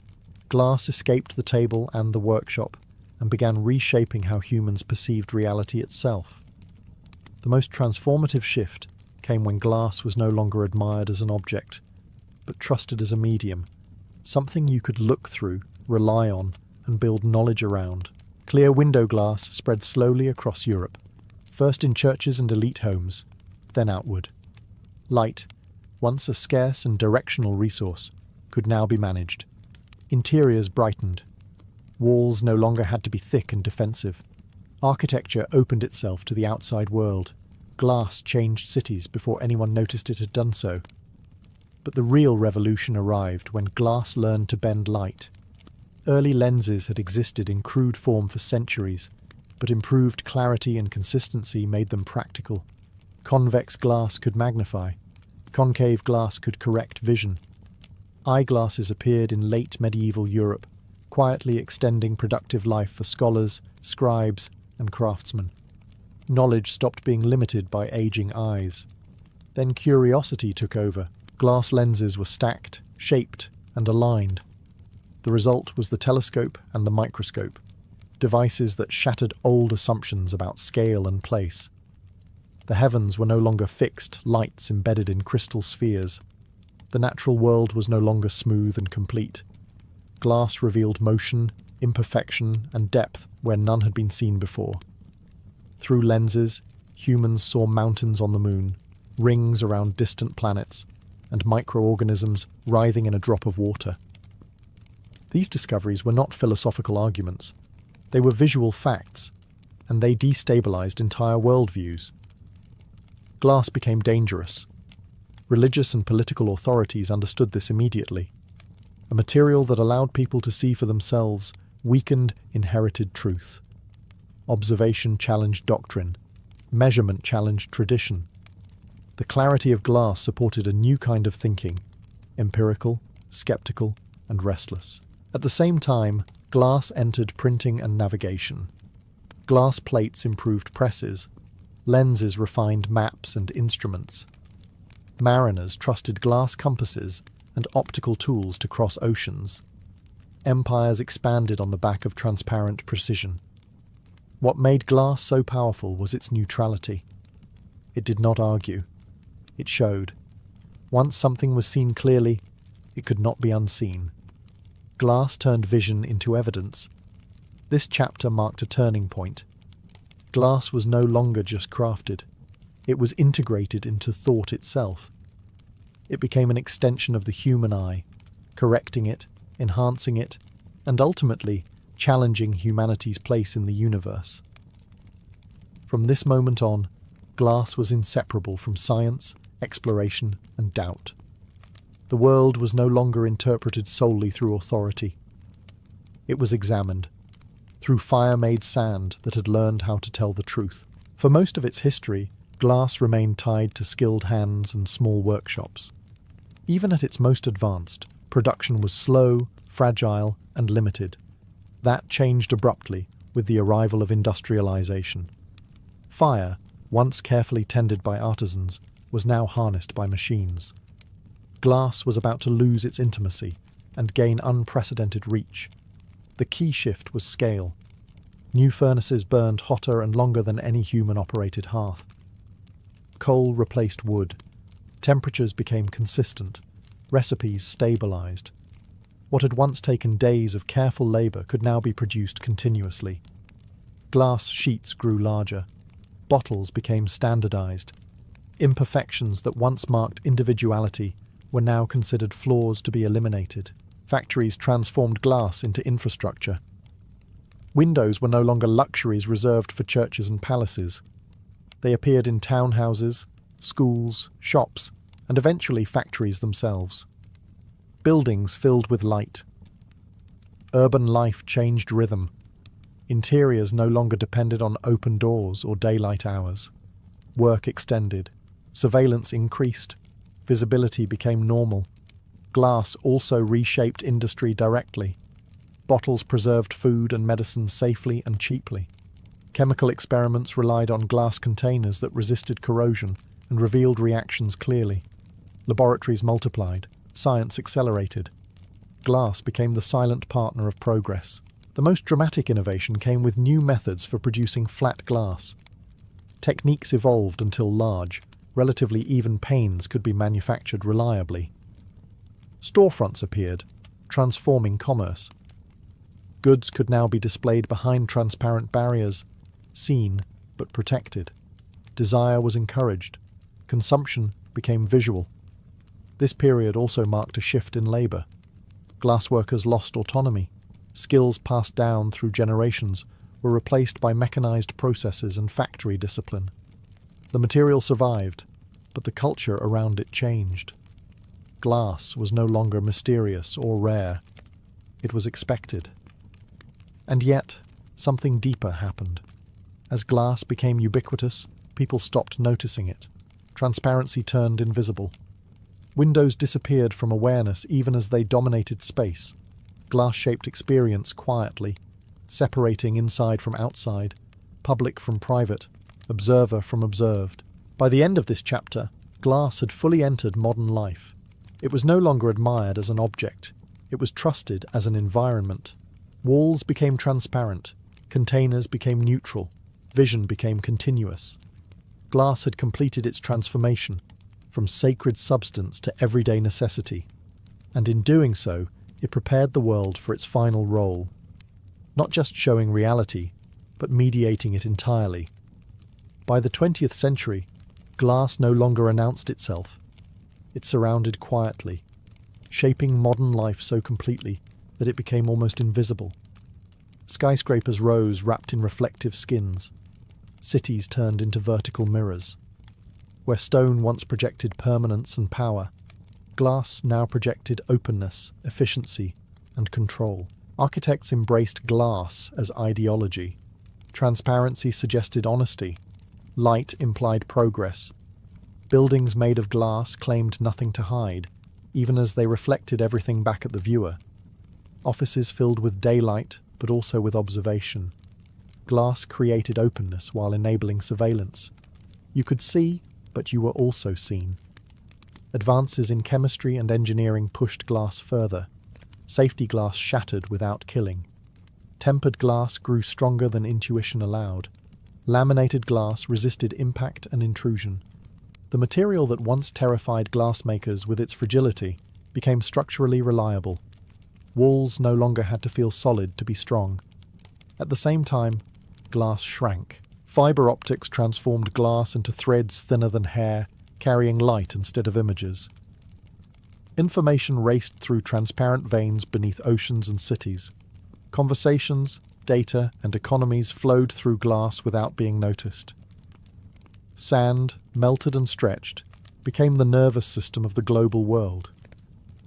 glass escaped the table and the workshop and began reshaping how humans perceived reality itself. The most transformative shift came when glass was no longer admired as an object, but trusted as a medium, something you could look through, rely on, and build knowledge around. Clear window glass spread slowly across Europe, first in churches and elite homes, then outward. Light, once a scarce and directional resource, could now be managed. Interiors brightened. Walls no longer had to be thick and defensive. Architecture opened itself to the outside world. Glass changed cities before anyone noticed it had done so. But the real revolution arrived when glass learned to bend light. Early lenses had existed in crude form for centuries, but improved clarity and consistency made them practical. Convex glass could magnify. Concave glass could correct vision. Eyeglasses appeared in late medieval Europe, quietly extending productive life for scholars, scribes, and craftsmen. Knowledge stopped being limited by aging eyes. Then curiosity took over. Glass lenses were stacked, shaped, and aligned. The result was the telescope and the microscope, devices that shattered old assumptions about scale and place. The heavens were no longer fixed lights embedded in crystal spheres. The natural world was no longer smooth and complete. Glass revealed motion, imperfection, and depth where none had been seen before. Through lenses, humans saw mountains on the moon, rings around distant planets, and microorganisms writhing in a drop of water. These discoveries were not philosophical arguments. They were visual facts, and they destabilized entire worldviews. Glass became dangerous. Religious and political authorities understood this immediately. A material that allowed people to see for themselves weakened inherited truth. Observation challenged doctrine. Measurement challenged tradition. The clarity of glass supported a new kind of thinking, empirical, skeptical, and restless. At the same time, glass entered printing and navigation. Glass plates improved presses. Lenses refined maps and instruments. Mariners trusted glass compasses and optical tools to cross oceans. Empires expanded on the back of transparent precision. What made glass so powerful was its neutrality. It did not argue. It showed. Once something was seen clearly, it could not be unseen. Glass turned vision into evidence. This chapter marked a turning point. Glass was no longer just crafted. It was integrated into thought itself. It became an extension of the human eye, correcting it, enhancing it, and ultimately challenging humanity's place in the universe. From this moment on, glass was inseparable from science, exploration, and doubt. The world was no longer interpreted solely through authority. It was examined through fire-made sand that had learned how to tell the truth. For most of its history, glass remained tied to skilled hands and small workshops. Even at its most advanced, production was slow, fragile, and limited. That changed abruptly with the arrival of industrialization. Fire, once carefully tended by artisans, was now harnessed by machines. Glass was about to lose its intimacy and gain unprecedented reach. The key shift was scale. New furnaces burned hotter and longer than any human-operated hearth. Coal replaced wood. Temperatures became consistent. Recipes stabilized. What had once taken days of careful labor could now be produced continuously. Glass sheets grew larger. Bottles became standardized. Imperfections that once marked individuality were now considered flaws to be eliminated. Factories transformed glass into infrastructure. Windows were no longer luxuries reserved for churches and palaces. They appeared in townhouses, schools, shops, and eventually factories themselves. Buildings filled with light. Urban life changed rhythm. Interiors no longer depended on open doors or daylight hours. Work extended. Surveillance increased. Visibility became normal. Glass also reshaped industry directly. Bottles preserved food and medicine safely and cheaply. Chemical experiments relied on glass containers that resisted corrosion and revealed reactions clearly. Laboratories multiplied. Science accelerated. Glass became the silent partner of progress. The most dramatic innovation came with new methods for producing flat glass. Techniques evolved until large, relatively even panes could be manufactured reliably. Storefronts appeared, transforming commerce. Goods could now be displayed behind transparent barriers, seen but protected. Desire was encouraged. Consumption became visual. This period also marked a shift in labour. Glassworkers lost autonomy. Skills passed down through generations were replaced by mechanized processes and factory discipline. The material survived, but the culture around it changed. Glass was no longer mysterious or rare. It was expected. And yet, something deeper happened. As glass became ubiquitous, people stopped noticing it. Transparency turned invisible. Windows disappeared from awareness even as they dominated space. Glass shaped experience quietly, separating inside from outside, public from private, observer from observed. By the end of this chapter, glass had fully entered modern life. It was no longer admired as an object. It was trusted as an environment. Walls became transparent. Containers became neutral. Vision became continuous. Glass had completed its transformation from sacred substance to everyday necessity. And in doing so, it prepared the world for its final role. Not just showing reality, but mediating it entirely. By the 20th century, glass no longer announced itself. It surrounded quietly, shaping modern life so completely that it became almost invisible. Skyscrapers rose wrapped in reflective skins. Cities turned into vertical mirrors. Where stone once projected permanence and power, glass now projected openness, efficiency, and control. Architects embraced glass as ideology. Transparency suggested honesty. Light implied progress. Buildings made of glass claimed nothing to hide, even as they reflected everything back at the viewer. Offices filled with daylight, but also with observation. Glass created openness while enabling surveillance. You could see, but you were also seen. Advances in chemistry and engineering pushed glass further. Safety glass shattered without killing. Tempered glass grew stronger than intuition allowed. Laminated glass resisted impact and intrusion. The material that once terrified glassmakers with its fragility became structurally reliable. Walls no longer had to feel solid to be strong. At the same time, glass shrank. Fiber optics transformed glass into threads thinner than hair, carrying light instead of images. Information raced through transparent veins beneath oceans and cities. Conversations, data, and economies flowed through glass without being noticed. Sand, melted and stretched, became the nervous system of the global world.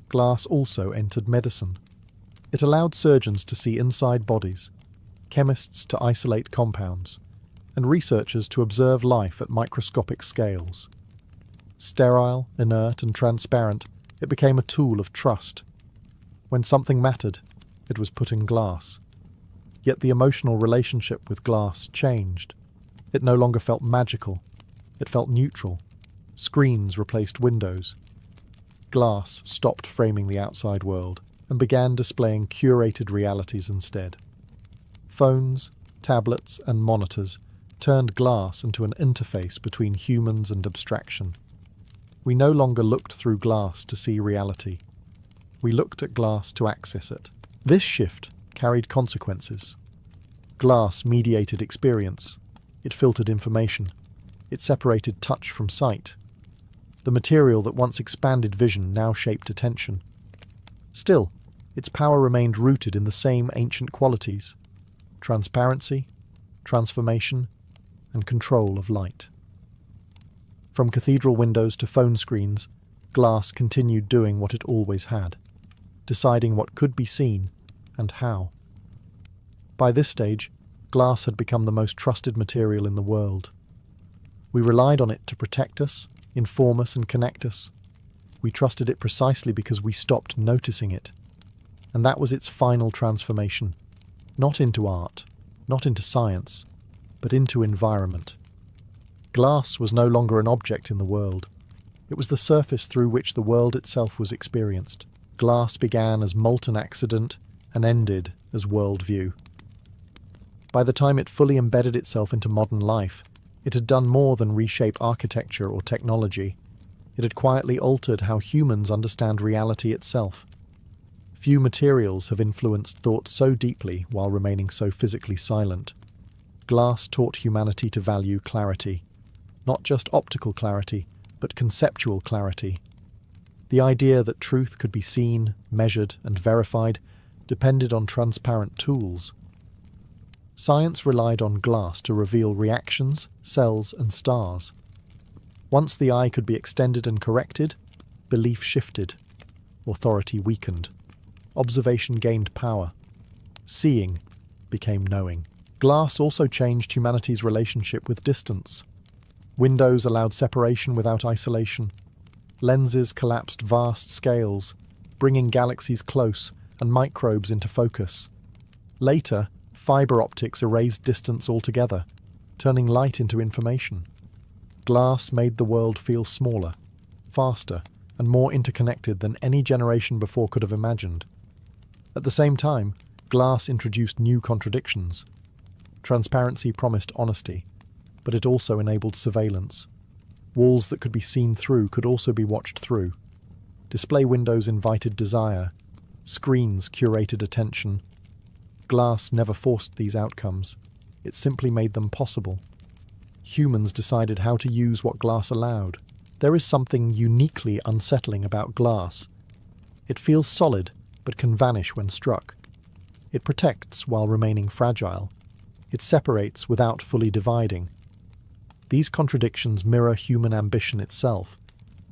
Glass also entered medicine. It allowed surgeons to see inside bodies, chemists to isolate compounds, and researchers to observe life at microscopic scales. Sterile, inert, and transparent, it became a tool of trust. When something mattered, it was put in glass. Yet the emotional relationship with glass changed. It no longer felt magical. It felt neutral. Screens replaced windows. Glass stopped framing the outside world and began displaying curated realities instead. Phones, tablets, and monitors turned glass into an interface between humans and abstraction. We no longer looked through glass to see reality. We looked at glass to access it. This shift carried consequences. Glass mediated experience. It filtered information. It separated touch from sight. The material that once expanded vision now shaped attention. Still, its power remained rooted in the same ancient qualities: transparency, transformation, and control of light. From cathedral windows to phone screens, glass continued doing what it always had, deciding what could be seen and how. By this stage, glass had become the most trusted material in the world. We relied on it to protect us, inform us, and connect us. We trusted it precisely because we stopped noticing it. And that was its final transformation, not into art, not into science, but into environment. Glass was no longer an object in the world. It was the surface through which the world itself was experienced. Glass began as molten accident and ended as worldview. By the time it fully embedded itself into modern life, it had done more than reshape architecture or technology. It had quietly altered how humans understand reality itself. Few materials have influenced thought so deeply while remaining so physically silent. Glass taught humanity to value clarity. Not just optical clarity, but conceptual clarity. The idea that truth could be seen, measured, and verified depended on transparent tools. Science relied on glass to reveal reactions, cells, and stars. Once the eye could be extended and corrected, belief shifted. Authority weakened. Observation gained power. Seeing became knowing. Glass also changed humanity's relationship with distance. Windows allowed separation without isolation. Lenses collapsed vast scales, bringing galaxies close and microbes into focus. Later, fiber optics erased distance altogether, turning light into information. Glass made the world feel smaller, faster, and more interconnected than any generation before could have imagined. At the same time, glass introduced new contradictions. Transparency promised honesty, but it also enabled surveillance. Walls that could be seen through could also be watched through. Display windows invited desire. Screens curated attention. Glass never forced these outcomes. It simply made them possible. Humans decided how to use what glass allowed. There is something uniquely unsettling about glass. It feels solid, but can vanish when struck. It protects while remaining fragile. It separates without fully dividing. These contradictions mirror human ambition itself,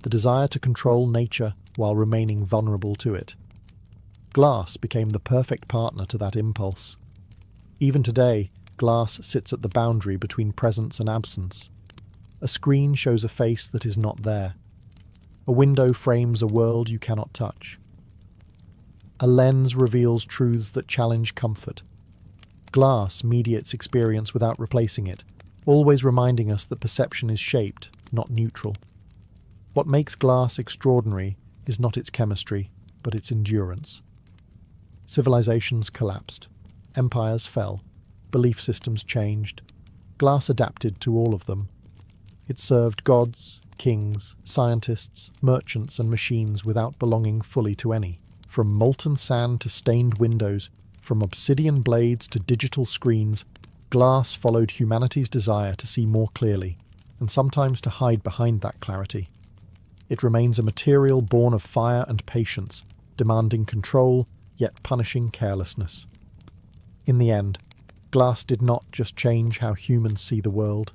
the desire to control nature while remaining vulnerable to it. Glass became the perfect partner to that impulse. Even today, glass sits at the boundary between presence and absence. A screen shows a face that is not there. A window frames a world you cannot touch. A lens reveals truths that challenge comfort. Glass mediates experience without replacing it, always reminding us that perception is shaped, not neutral. What makes glass extraordinary is not its chemistry, but its endurance. Civilizations collapsed. Empires fell. Belief systems changed. Glass adapted to all of them. It served gods, kings, scientists, merchants, and machines without belonging fully to any. From molten sand to stained windows, from obsidian blades to digital screens, glass followed humanity's desire to see more clearly, and sometimes to hide behind that clarity. It remains a material born of fire and patience, demanding control, yet punishing carelessness. In the end, glass did not just change how humans see the world.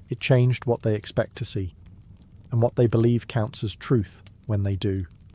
It changed what they expect to see, and what they believe counts as truth when they do.